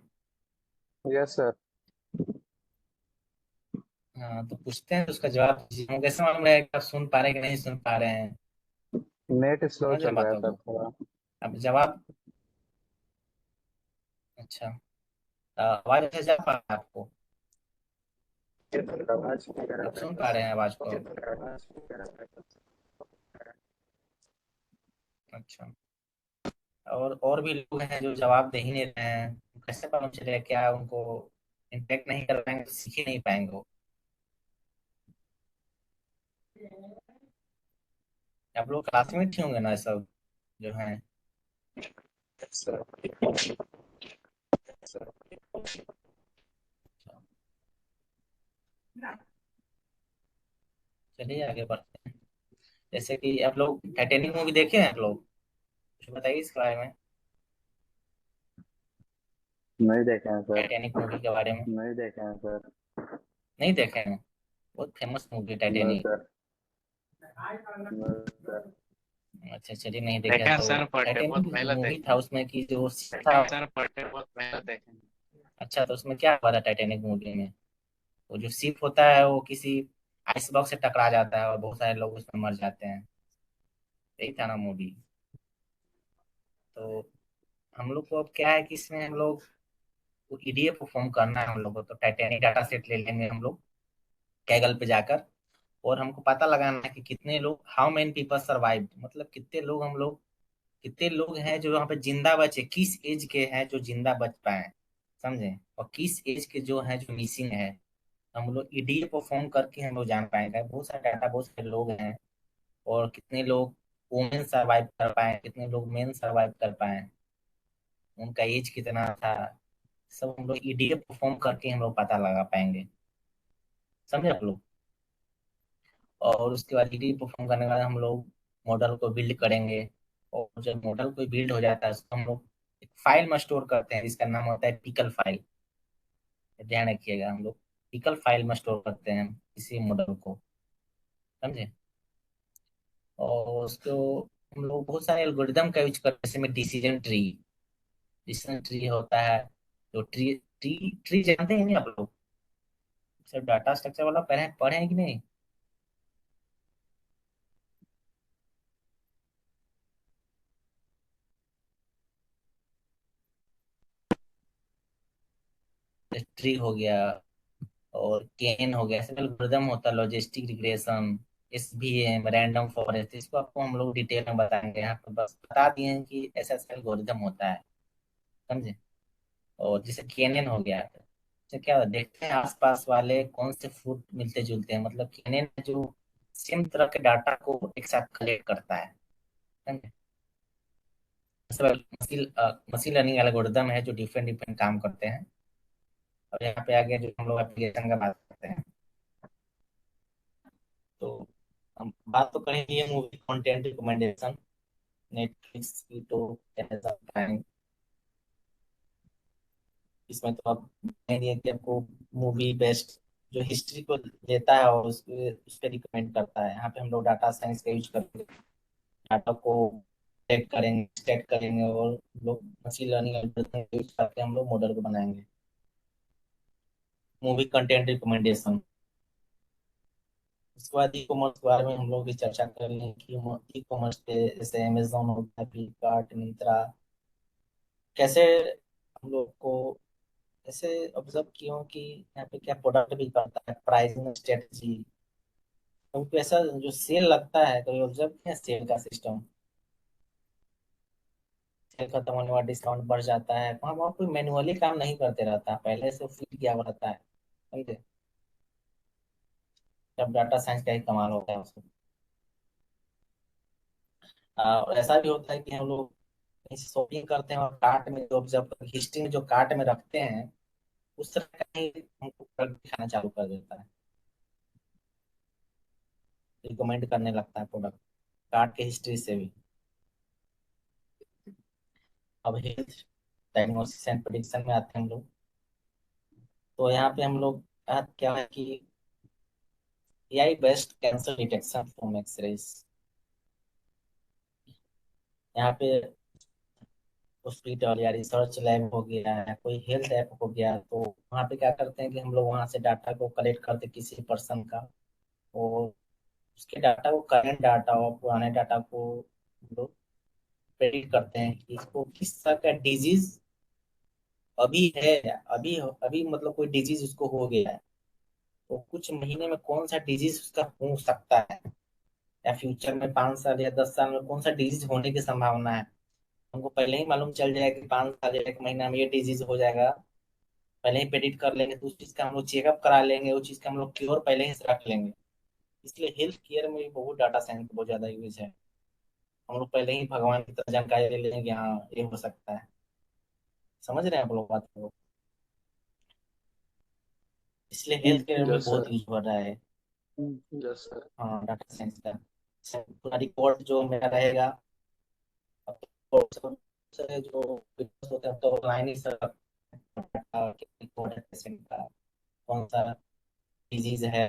Yes sir. हाँ, तो पूछते हैं तो उसका जवाब दीजिए, हम कैसे मालूम रहेगा कि आप सुन पा रहे हैं कि नहीं सुन पा रहे हैं? नेट स्लो समझ रहे चल हैं रहा है बातों सर को? थोड़ा। अब जवाब, अच्छा, आवाज ऐसे जा पा रहा है आपको? आवाज क्लियर आप आता सुन है पा रहे हैं आवाज को? सर। आवाज क्लियर आता है। अच्छा, और भी लोग हैं जो जवाब दे ही नहीं रहे हैं, कैसे मालूम चलेगा? क्या उनको इंटरेक्ट नहीं कर पाएंगे तो सीख ही नहीं पाएंगे वो। आप लोग क्लासमेट ही होंगे ना सब जो है। सर। चलिए आगे बढ़ते हैं। जैसे कि आप लोग टाइटैनिक मूवी देखे हैं आप लोग, कुछ बताइए इसके बारे में। नहीं देखे हैं सर। टाइटैनिक मूवी के बारे में नहीं देखे हैं सर। नहीं देखे हैं? बहुत famous movie no Titanic. Sir. No sir. अच्छा चलिए, नहीं देखे देखे हैं हैं तो। सर, पढ़ते बहुत टाइटैनिक पहले मूवी देखे था, हैं। उसमें की जो देखे था। हैं सर, पढ़ते बहुत पहले देखे हैं। अच्छा, तो उसमें क्या हुआ था टाइटैनिक मूवी में? वो जो शिप होता है वो किसी आइस बॉक्स से टकरा जाता है और बहुत सारे लोग उसमें मर जाते हैं। यही था ना मूवी? तो हम लोग को अब क्या है कि इसमें हम लोग ईडीएफ फॉर्म करना है हम लोग को, तो टाइटैनिक डाटा सेट ले लेंगे हम लोग कैगल पे जाकर। और हमको पता लगाना है कि कितने लोग, हाउ मेनी पीपल सर्वाइव, मतलब कितने लोग हैं जो यहाँ पे जिंदा बचे, किस एज के हैं जो जिंदा बच पाए, समझे, और किस एज के जो हैं जो मिसिंग है। हम लोग ईडीएफ परफॉर्म करके हम लोग जान पाएंगे बहुत सारे डाटा, बहुत सारे लोग हैं। और कितने लोग वुमेन सर्वाइव कर पाए, कितने लोग मेन सर्वाइव कर पाए, उनका एज कितना था, सब हम लोग ईडीएफ परफॉर्म करके हम लोग पता लगा पाएंगे। समझे आप लोग? और उसके बाद ईडीएफ परफॉर्म करने के बाद हम लोग मॉडल को बिल्ड करेंगे। और जब मॉडल कोई बिल्ड हो जाता है उसको हम लोग एक फाइल में स्टोर करते हैं जिसका नाम होता है पिकल फाइल। ध्यान रखिएगा, हम लोग पिकल फाइल में स्टोर करते हैं इसी मॉडल को, समझे। और उसको हम लोग बहुत सारे एल्गोरिदम का यूज करते हैं, जैसे में डिसीजन ट्री। डिसीजन ट्री होता है, जो ट्री ट्री ट्री जानते हैं नहीं आप लोग? सब डाटा स्ट्रक्चर वाला पढ़े पढ़े हैं कि नहीं? ट्री हो गया, और केन हो गया, सब एल्गोरिदम होता है, logistic regression, SVM, random forest. इसको आपको हम लोग डिटेल में बताएंगे, यहाँ पे बस बता दिए हैं कि ऐसा ऐसा एल्गोरिदम होता है, समझे। और जैसे केनन हो गया, तो क्या होता है, देखते हैं आसपास वाले कौन से फ्रूट मिलते जुलते हैं, मतलब केनन जो सेम तरह के डाटा को एक साथ कलेक्ट करता है, समझे। सब मशीन मशीन लर्निंग एल्गोरिदम है जो डिफरेंट डिफरेंट काम करते हैं। और यहाँ पे आगे जो हम लोग एप्लीकेशन का बात करते हैं, तो हम बात तो करेंगे मूवी कंटेंट रिकमेंडेशन। नेटफ्लिक्स की तो Amazon प्राइम, इसमें तो आप कहेंगे कि आपको मूवी बेस्ट जो हिस्ट्री को लेता है और उस पर रिकमेंड करता है। यहाँ पे हम लोग डाटा साइंस का यूज करके डाटा को स्टेट करेंगे और लोग मशीन लर्निंग एल्गोरिथम का यूज करके हम लोग मॉडल को बनाएंगे। Movie content recommendation. उसके बाद ई कॉमर्स के बारे में हम लोग भी चर्चा कर लें कि ई कॉमर्स पे जैसे अमेजोन हो गया, फ्लिपकार्ट, मिंत्रा, कैसे हम लोग को ऐसे ऑब्जर्व किया हो कि यहाँ पे क्या प्रोडक्ट भी करता है, प्राइसिंग स्ट्रेटजी, तो ऐसा जो सेल लगता है, कभी ऑब्जर्व किया सेल का सिस्टम? सेल खत्म होने बाद डिस्काउंट बढ़ जाता है, वहाँ वहाँ कोई मैनुअली काम नहीं करते रहता, पहले से फीड किया हुआ रहता है, समझे। जब डाटा साइंस का ही कमाल होता है उसको। और ऐसा भी होता है कि हम लोग कहीं से शॉपिंग करते हैं और कार्ट में जो जब हिस्ट्री में जो कार्ट में रखते हैं उस तरह का ही हमको प्रोडक्ट दिखाना चालू कर देता है, रिकमेंड करने लगता है प्रोडक्ट कार्ट के हिस्ट्री से भी। अब हेल्थ डायग्नोसिस एंड प्रिडिक्शन में आते हैं हम लोग। तो यहाँ पे हम लोग क्या है कि AI based cancer detection from x-rays. यहाँ पे हॉस्पिटल या रिसर्च लैब हो गया है, कोई हेल्थ ऐप हो गया, तो वहाँ पे क्या करते हैं कि हम लोग वहाँ से डाटा को कलेक्ट करते हैं किसी पर्सन का, और उसके डाटा को, करंट डाटा और पुराने डाटा को हम लोग प्रेडिक्ट करते हैं कि इसको किस तरह का डिजीज अभी है, अभी अभी मतलब कोई डिजीज उसको हो गया है, तो कुछ महीने में कौन सा डिजीज उसका हो सकता है, या फ्यूचर में 5 साल या 10 साल में कौन सा डिजीज होने की संभावना है। हमको पहले ही मालूम चल जाएगा कि 5 साल या 1 महीना में ये डिजीज हो जाएगा, पहले ही प्रेडिक्ट कर लेंगे, तो उस चीज का हम लोग चेकअप करा लेंगे, उस चीज का हम लोग क्योर पहले ही से रख लेंगे। इसलिए हेल्थ केयर में भी बहुत डाटा साइंस बहुत ज्यादा यूज है। हम लोग पहले ही भगवान की तरह जानकारी ले लेंगे कि हाँ ये हो सकता है। समझ रहे हैं आप लोग बात को? इसलिए हेल्थ केयर में यस बहुत सर। यूज हो रहा है। Yes sir. हाँ, डाटा साइंस का पूरा रिकॉर्ड जो मेरा रहेगा। अब तो से जो पेपर्स होते हैं तो ऑनलाइन ही सब रिकॉर्ड है पेशेंट का, कौन सा डिजीज है।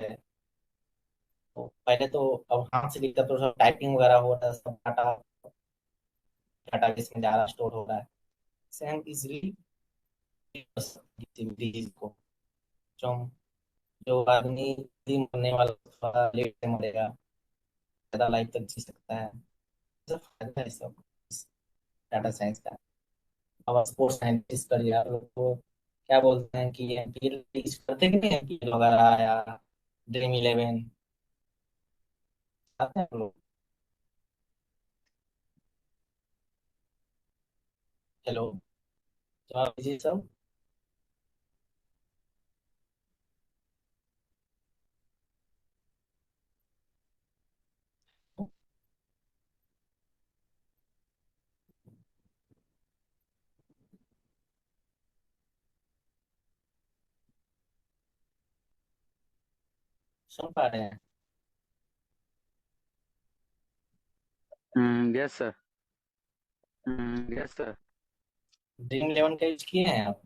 तो पहले तो अब हाथ से लिखता तो सब टाइपिंग वगैरह होता है, सब डाटा डाटाबेस में ज़्यादा स्टोर हो रहा है। इससे हम इजिली डिजीज को, जो जो आदमी दिन मरने वाला थोड़ा लेट से मरेगा, ज़्यादा लाइफ तक जी सकता है। सब फायदा है सब डाटा साइंस का। अब स्पोर्ट्स साइंटिस्ट करिए आप लोग को क्या बोलते हैं कि एमपीएल यूज करते कि नहीं, एमपीएल वगैरह या ड्रीम इलेवन आते हैं आप लोग? हेलो, जवाब दीजिए सब। सुन पा रहे हैं? Yes sir. Yes sir. Dream eleven का यूज किए हैं आप?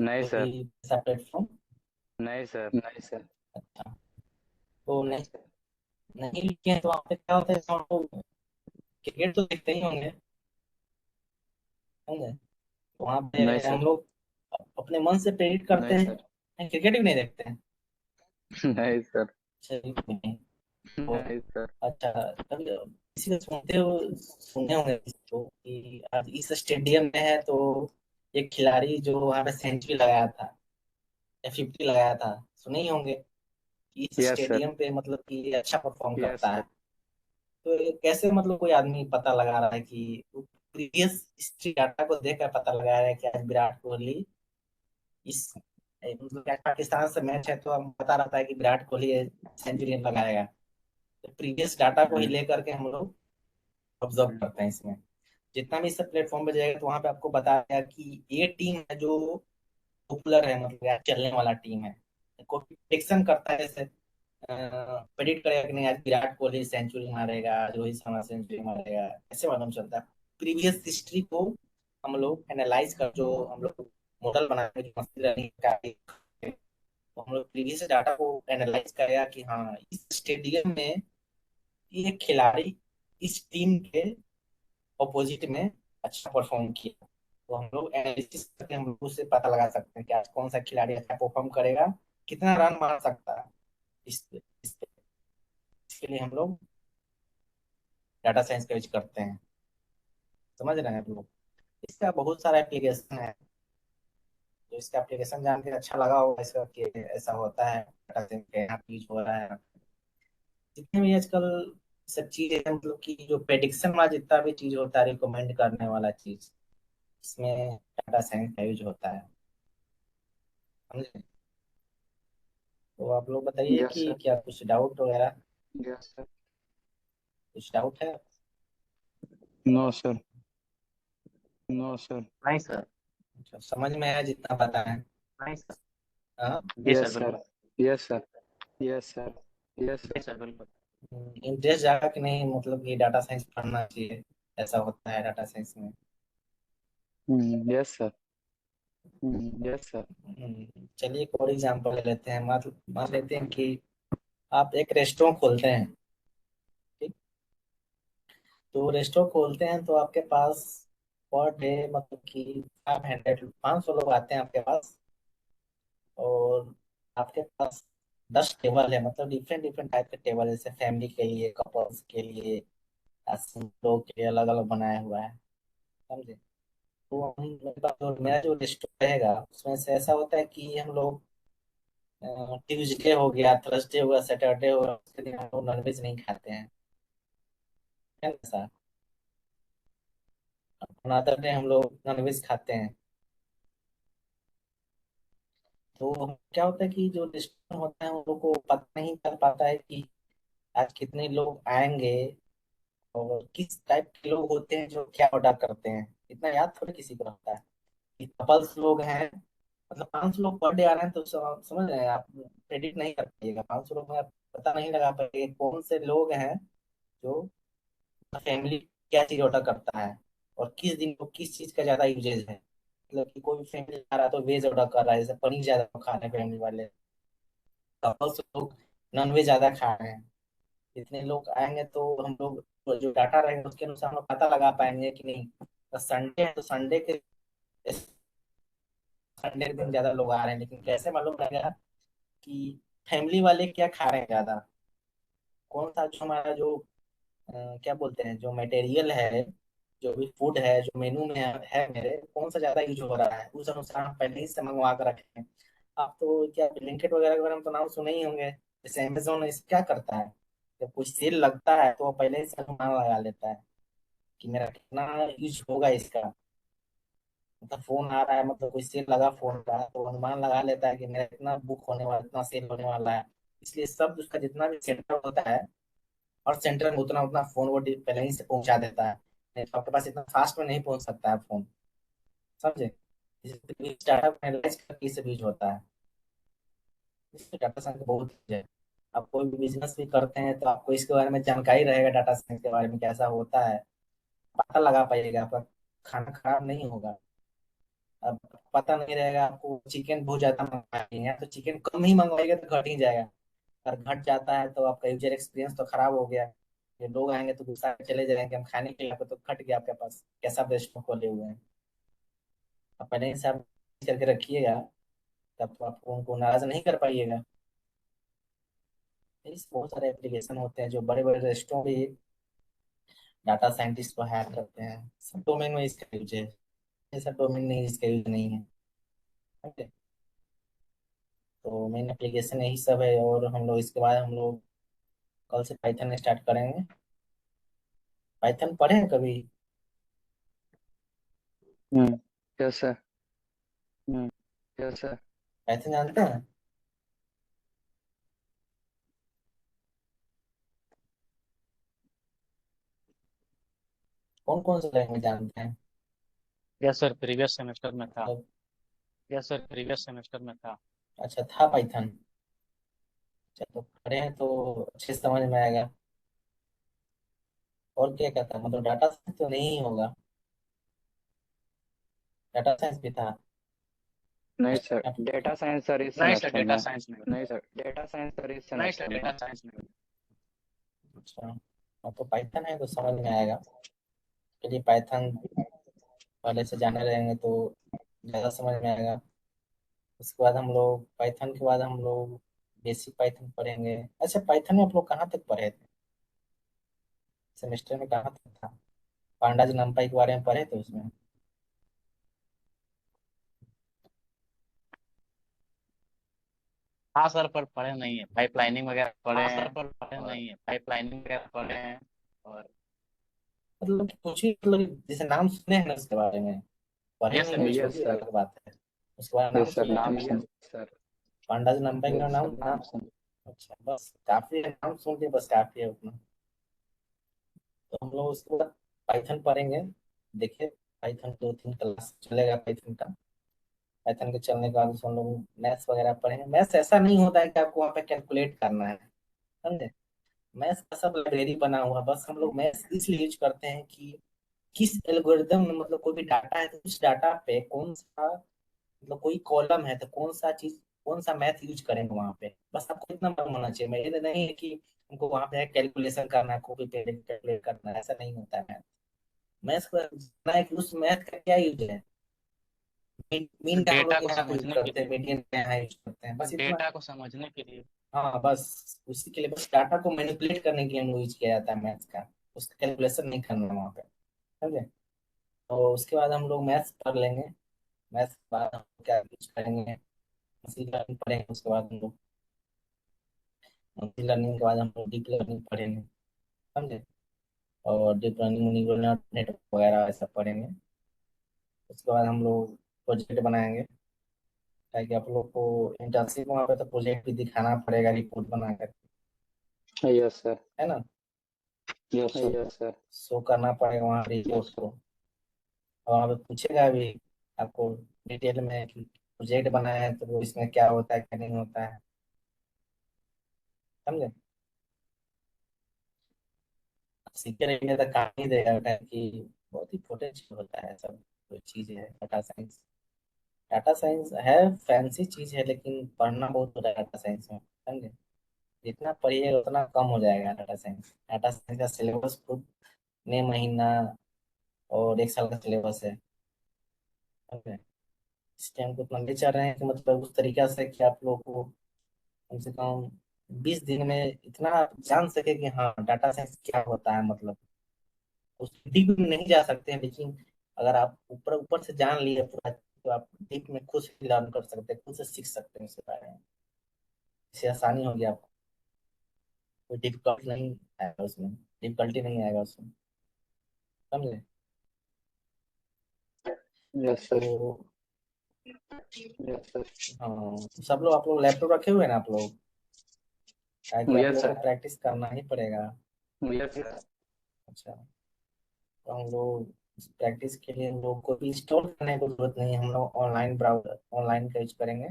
नहीं कोई सर। ऐसा प्लेटफॉर्म? नहीं सर। नहीं सर। अच्छा, तो नहीं, नहीं किए हैं तो वहाँ पे क्या होता है, हम लोग क्रिकेट तो देखते ही होंगे, समझे? तो वहाँ पे नहीं हम सर। लोग अपने मन से प्रेरित करते नहीं हैं, सर। क्रिकेट भी नहीं देखते हैं। नहीं सर। चलिए कोई नहीं। तो नहीं सर। अच्छा, कभी किसी को सुनते हो, सुने होंगे किसी को कि आज इस स्टेडियम में है तो एक खिलाड़ी जो वहाँ पे सेंचुरी लगाया था या 50 लगाया था, सुने ही होंगे कि इस यस सर। स्टेडियम पे मतलब कि ये अच्छा परफॉर्म यस करता है। सर। तो ये कैसे मतलब कोई आदमी पता लगा रहा है कि प्रीवियस हिस्ट्री डाटा को देखकर पता लगा रहा है कि आज विराट कोहली इस मतलब क्या पाकिस्तान से मैच है तो हम पता रहता है कि विराट कोहली सेंचुरी लगाएगा। तो प्रीवियस डाटा को ही हम्म, लेकर के हम लोग ऑब्जर्व करते हैं इसमें। जितना भी सब प्लेटफॉर्म पे जाएगा तो वहां पे आपको बताया कि ये टीम है जो पॉपुलर है, मतलब यार चलने वाला टीम है। कोई प्रेडिक्शन करता है, जैसे प्रेडिक्ट करेगा कि नहीं आज विराट कोहली सेंचुरी मारेगा, रोहित शर्मा सेंचुरी मारेगा, ऐसे मालूम चलता है। प्रीवियस हिस्ट्री को हम लोग एनालाइज कर, जो हम लोग मॉडल बनाते हैं जो मशीन लर्निंग का, तो हम लोग प्रीवियस डाटा को एनालाइज करेगा कि हाँ इस स्टेडियम में ये खिलाड़ी इस टीम के ऑपोजिट में अच्छा परफॉर्म किया। तो हम लोग एनालिसिस करके हम लोग उससे पता लगा सकते हैं कि आज कौन सा खिलाड़ी अच्छा परफॉर्म करेगा, कितना रन मार सकता है। इस इसके लिए हम लोग डाटा साइंस का यूज करते हैं। समझ रहे हैं आप लोग? इसका बहुत सारा एप्लीकेशन है। तो इसका एप्लीकेशन जान के अच्छा लगा होगा इसका कि ऐसा होता है, डाटा साइंस के यहाँ यूज हो रहा है। जितने भी आजकल सब चीजें हैं, मतलब कि जो प्रेडिक्शन वाला जितना भी चीज होता है, रिकमेंड करने वाला चीज, इसमें डाटा साइंस का यूज होता है। समझे? तो आप लोग बताइए यस कि सर। क्या कुछ डाउट वगैरह, यस सर। कुछ डाउट है? No sir. No sir. नहीं सर। अच्छा, समझ में आया जितना पता है? नहीं सर। हाँ। जी सर यस सर। बिल्कुल। Yes sir. Yes sir. Yes जी सर। सर बिल्कुल। इंटरेस्ट जागा कि नहीं, मतलब कि डाटा साइंस पढ़ना चाहिए, ऐसा होता है डाटा साइंस में? Yes sir. Yes sir. चलिए एक और एग्जांपल ले लेते हैं। मान मान लेते हैं कि आप एक रेस्टोरेंट खोलते हैं, ठीक? तो रेस्टोरेंट खोलते हैं तो आपके पास पर डे मतलब कि 500 लोग आते हैं आपके पास, और आपके पास 10 टेबल है, मतलब डिफरेंट डिफरेंट टाइप के टेबल, जैसे फैमिली के लिए, कपल्स के लिए, लोग के लिए अलग अलग बनाया हुआ है। समझे? तो हम मेरे पास जो मेरा जो रेस्टोरेंट रहेगा उसमें से ऐसा होता है कि हम लोग ट्यूसडे हो गया, थर्सडे हो गया, सैटरडे हो गया, उसके दिन हम लोग नॉनवेज नहीं खाते हैं, है ना सर? अदर डे हम लोग नॉनवेज खाते हैं। तो क्या होता है कि जो रेस्टोरेंट होता है उन लोग को पता नहीं चल पाता है कि आज कितने लोग आएंगे, और किस टाइप के लोग होते हैं जो क्या ऑर्डर करते हैं, इतना याद थोड़ी किसी को रहता है। कि कपल्स लोग हैं, मतलब 500 लोग पर डे आ रहे हैं, तो समझ रहे हैं आप, प्रेडिक्ट नहीं कर पाइएगा 500 लोग में, आप पता नहीं लगा पाइएगा कौन से लोग हैं जो फैमिली क्या चीज ऑर्डर करता है, और किस दिन को किस चीज का ज्यादा यूजेज है। मतलब कि कोई फैमिली आ रहा है तो वेज ऑर्डर कर रहा है, जैसे पनीर ज्यादा खा रहे हैं फैमिली वाले, कपल्स लोग नॉन वेज ज्यादा खा रहे हैं। इतने लोग आएंगे तो हम लोग तो जो डाटा रहेगा उसके अनुसार हम लोग पता लगा पाएंगे कि नहीं, तो संडे है तो संडे के दिन ज्यादा लोग आ रहे हैं, लेकिन कैसे मालूम रहेगा कि फैमिली वाले क्या खा रहे हैं ज्यादा, कौन सा जो हमारा जो क्या बोलते हैं, जो मटेरियल है, जो भी फूड है जो मेनू में है मेरे, कौन सा ज्यादा यूज हो रहा है, उस अनुसार हम पहले ही से मंगवा कर रखे हैं। आप तो क्या ब्लिंकिट वगैरह के बारे में तो नाम सुने ही होंगे। जैसे अमेजोन इस क्या करता है, जब कुछ सेल लगता है तो वो पहले ही से अनुमान लगा लेता है कि मेरा कितना यूज होगा इसका। मतलब फोन आ रहा है, मतलब कोई सेल लगा फोन का, तो अनुमान लगा लेता है कि मेरा इतना बुक होने वाला, इतना सेल होने वाला है। इसलिए सब उसका जितना भी सेंटर होता है, और सेंटर में उतना उतना फोन वो पहले ही से पहुंचा देता है, नहीं तो आपके पास इतना फास्ट में नहीं पहुंच सकता है फोन। समझे? इसलिए डाटा को एनालाइज करके इसे यूज होता है। इसलिए डाटा साइंस बहुत चीज है। आप कोई भी बिजनेस भी करते हैं तो आपको इसके बारे में जानकारी रहेगा, डाटा साइंस के बारे में कैसा होता है, पता लगा पाइएगा, आपका खाना खराब नहीं होगा। अब पता नहीं रहेगा, आपको चिकन बहुत ज्यादा मंगवाएंगे तो चिकन कम ही मंगवाएगा तो घट ही जाएगा। अगर घट जाता है तो आपका यूजर एक्सपीरियंस तो खराब हो गया। ये लोग आएंगे तो गुस्सा के चले जाएंगे, हम खाने के लिए आपको तो घट गया आपके पास, कैसा रेस्टोरेंट खोले हुए हैं। आप पहले ही सब करके रखिएगा, तब तो आपको उनको नाराज नहीं कर पाइएगा। इस बहुत सारे एप्लीकेशन होते हैं जो बड़े बड़े रेस्टोरेंट भी डाटा साइंटिस्ट को हायर करते हैं, सब डोमेन में इसका यूज है, ऐसा डोमेन नहीं इसका यूज नहीं है। ओके, तो मेन एप्लीकेशन यही सब है, और हम लोग इसके बाद हम लोग कल से पाइथन स्टार्ट करेंगे। पाइथन पढ़े हैं कभी? Hmm. Yes sir. Hmm. Yes sir. Python जानते हैं? कौन कौन से लैंग्वेज जानते हैं? यस सर, प्रीवियस सेमेस्टर में था। मतलब यस सर, प्रीवियस सेमेस्टर में था। अच्छा था पाइथन। अच्छा, तो पढ़े हैं तो अच्छे से समझ में आएगा। और क्या क्या था, मतलब डाटा साइंस तो नहीं होगा, डाटा साइंस भी था। नहीं सर, डेटा साइंस सर इस नहीं सर, सेमेस्टर डेटा में। साइंस नहीं। नहीं सर, डेटा साइंस सर इस नहीं सर, सेमेस्टर में। डेटा साइंस नहीं। अच्छा, हाँ, तो पाइथन है तो समझ में आएगा। चलिए पाइथन पहले से जाने रहेंगे तो ज़्यादा समझ में आएगा। उसके बाद हम लोग पाइथन के बाद हम लोग बेसिक पाइथन पढ़ेंगे। अच्छा, पाइथन में आप लोग कहाँ तक पढ़े थे, सेमेस्टर में कहाँ तक था? पांडाज नंपाई के बारे में पढ़े थे उसमें? हाँ सर, पर पढ़े नहीं है, पाइपलाइनिंग वगैरह पढ़े हैं। पर पढ़े नहीं है, पाइपलाइनिंग वगैरह पढ़े हैं। और मतलब कि कुछ ही, मतलब जैसे नाम सुने हैं ना उसके बारे में, पढ़े यस नहीं सर, तो बिल्कुल। यस छोड़िए सर। अलग बात है। उसके बाद नाम यस सर, सुने हैं नाम कभी? सुन। सर। पांडाज नंपाई का यस नाम सर, नाम नाम सुन। अच्छा, बस काफी है, नाम सुन के बस काफी है उतना। तो हम लोग उसके बाद पाइथन पढ़ेंगे। देखिए, पाइथन 2-3 क्लास चलेगा पाइथन का। पाइथन के चलने के बाद उसमें हम लोग मैथ्स वगैरह पढ़ेंगे। मैथ्स ऐसा नहीं होता है कि आपको वहाँ पे कैलकुलेट करना है, समझे? मैथ्स का सब लाइब्रेरी बना हुआ, बस हम लोग मैथ्स इसलिए यूज करते हैं कि किस एल्गोरिदम में, मतलब कोई भी डाटा है तो उस डाटा पे कौन सा, मतलब कोई कॉलम है तो कौन सा चीज, कौन सा मैथ यूज करेंगे वहां पे, बस आपको इतना मालूम होना चाहिए। मैं ये नहीं है कि हमको वहां पे कैलकुलेशन करना है, कॉपी पे कैलकुलेट करना है, ऐसा नहीं होता है मैथ। मैथ को जानना है कि उस मैथ का क्या यूज है। मीन का हम डेटा लोग को यहाँ पे यूज समझने के करते हैं, लिए। मीडियन का यहाँ यूज करते हैं, बस इतना। डेटा को समझने के लिए। हाँ बस उसी के लिए, बस डाटा को मैनिपुलेट करने के लिए हम लोग यूज किया जाता है मैथ्स का, उसका कैलकुलेशन नहीं करना है वहाँ पे। समझे? तो उसके बाद हम लोग मैथ्स पढ़ लेंगे। मैथ्स के बाद हम क्या यूज करेंगे, मशीन लर्निंग पढ़ेंगे। उसके बाद हम लोग मशीन लर्निंग के बाद हम लोग डीप लर्निंग पढ़ेंगे। समझे? और डीप लर्निंग, न्यूरल नेटवर्क वगैरह ऐसा पढ़ेंगे। उसके बाद हम लोग प्रोजेक्ट बनाएंगे, ताकि आप लोग को इंटर्नशिप वहाँ पे तो प्रोजेक्ट भी दिखाना पड़ेगा, रिपोर्ट बनाकर, यस सर। है ना? Yes sir. शो करना पड़ेगा वहाँ रिपोर्ट को, और वहाँ पे पूछेगा भी आपको डिटेल में कि प्रोजेक्ट बनाया है तो वो इसमें क्या होता है क्या नहीं होता है, समझे। सीखे रहेंगे तो काम ही देगा बेटा, कि बहुत इंपॉर्टेंट चीज होता है सब, कोई चीज है डाटा साइंस। डाटा साइंस है फैंसी चीज है, लेकिन पढ़ना बहुत होता है डाटा साइंस में, समझे। जितना पढ़िएगा उतना कम हो जाएगा डाटा साइंस। डाटा साइंस का सिलेबस खुद में महीना और एक साल का सिलेबस है, समझे। इस टाइम को उतना ले चल रहे हैं कि मतलब उस तरीका से कि आप लोग को कम से कम 20 दिन में इतना जान सके कि हाँ डाटा साइंस क्या होता है, मतलब उस डीप में नहीं जा सकते हैं, लेकिन अगर आप ऊपर ऊपर से जान लिए पूरा तो आप डीप में खुद से लर्न कर सकते हैं, खुद से सीख सकते हैं उसके बारे में। इससे आसानी होगी आपको, कोई डिफिकल्ट नहीं आएगा उसमें, डिफिकल्टी नहीं आएगा उसमें, समझे। यस तो सर। Yes sir. हाँ, तो सब लोग आप लोग लैपटॉप रखे हुए हैं ना आप लोग, ताकि आप यस लोग को सर। प्रैक्टिस करना ही पड़ेगा। Yes sir. अच्छा, तो हम लोग प्रैक्टिस के लिए हम लोग को इंस्टॉल करने की जरूरत नहीं है, हम लोग ऑनलाइन ब्राउजर ऑनलाइन का यूज करेंगे।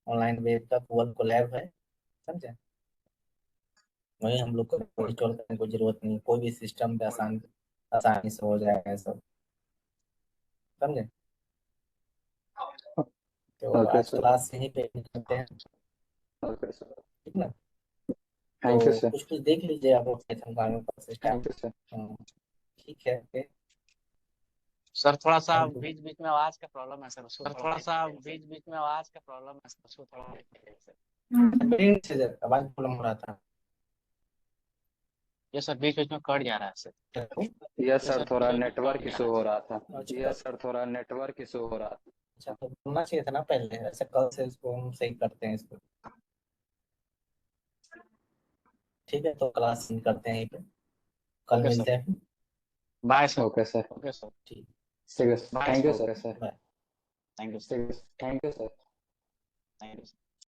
ऑनलाइन वेब का गूगल को लैब है, समझे। वही हम लोग को इंस्टॉल करने की जरूरत नहीं, कोई भी सिस्टम पे आसानी से हो जाएगा सब, समझे। तो ओके आज सर। क्लास यहीं पे करते हैं, ओके सर। ठीक ना। थैंक यू तो सर। कुछ कुछ देख लीजिए आप लोग पाइथन का से स्टार्ट। Thank you sir. हाँ, ठीक है, ओके। सर थोड़ा सा थैंक यू। बीच बीच में आवाज का प्रॉब्लम है सर, उसको थोड़ा सा बीच बीच में आवाज का प्रॉब्लम है सर, उसको थोड़ा देखिए सर। ब्रेन से आवाज प्रॉब्लम हो रहा था। ये सर बीच बीच में कट जा रहा है सर। हेलो। यस ये सर, सर थोड़ा बीच बीच में कट नेटवर्क जा इशू रहा है हो सर। रहा था। अच्छा, यस सर, थोड़ा नेटवर्क इशू हो रहा था। अच्छा, तो बोलना चाहिए था ना पहले, ऐसे कल से इसको हम सही करते हैं इसको। ठीक है, तो क्लास करते हैं यहीं पे, कल ओके सर, मिलते हैं। Bye sir. Okay sir. Okay sir, ठीक। ठीक है। Bye thank you sir. Sir. Sir. Bye. Thank you sir. ठीक है। Thank you sir. Thank you.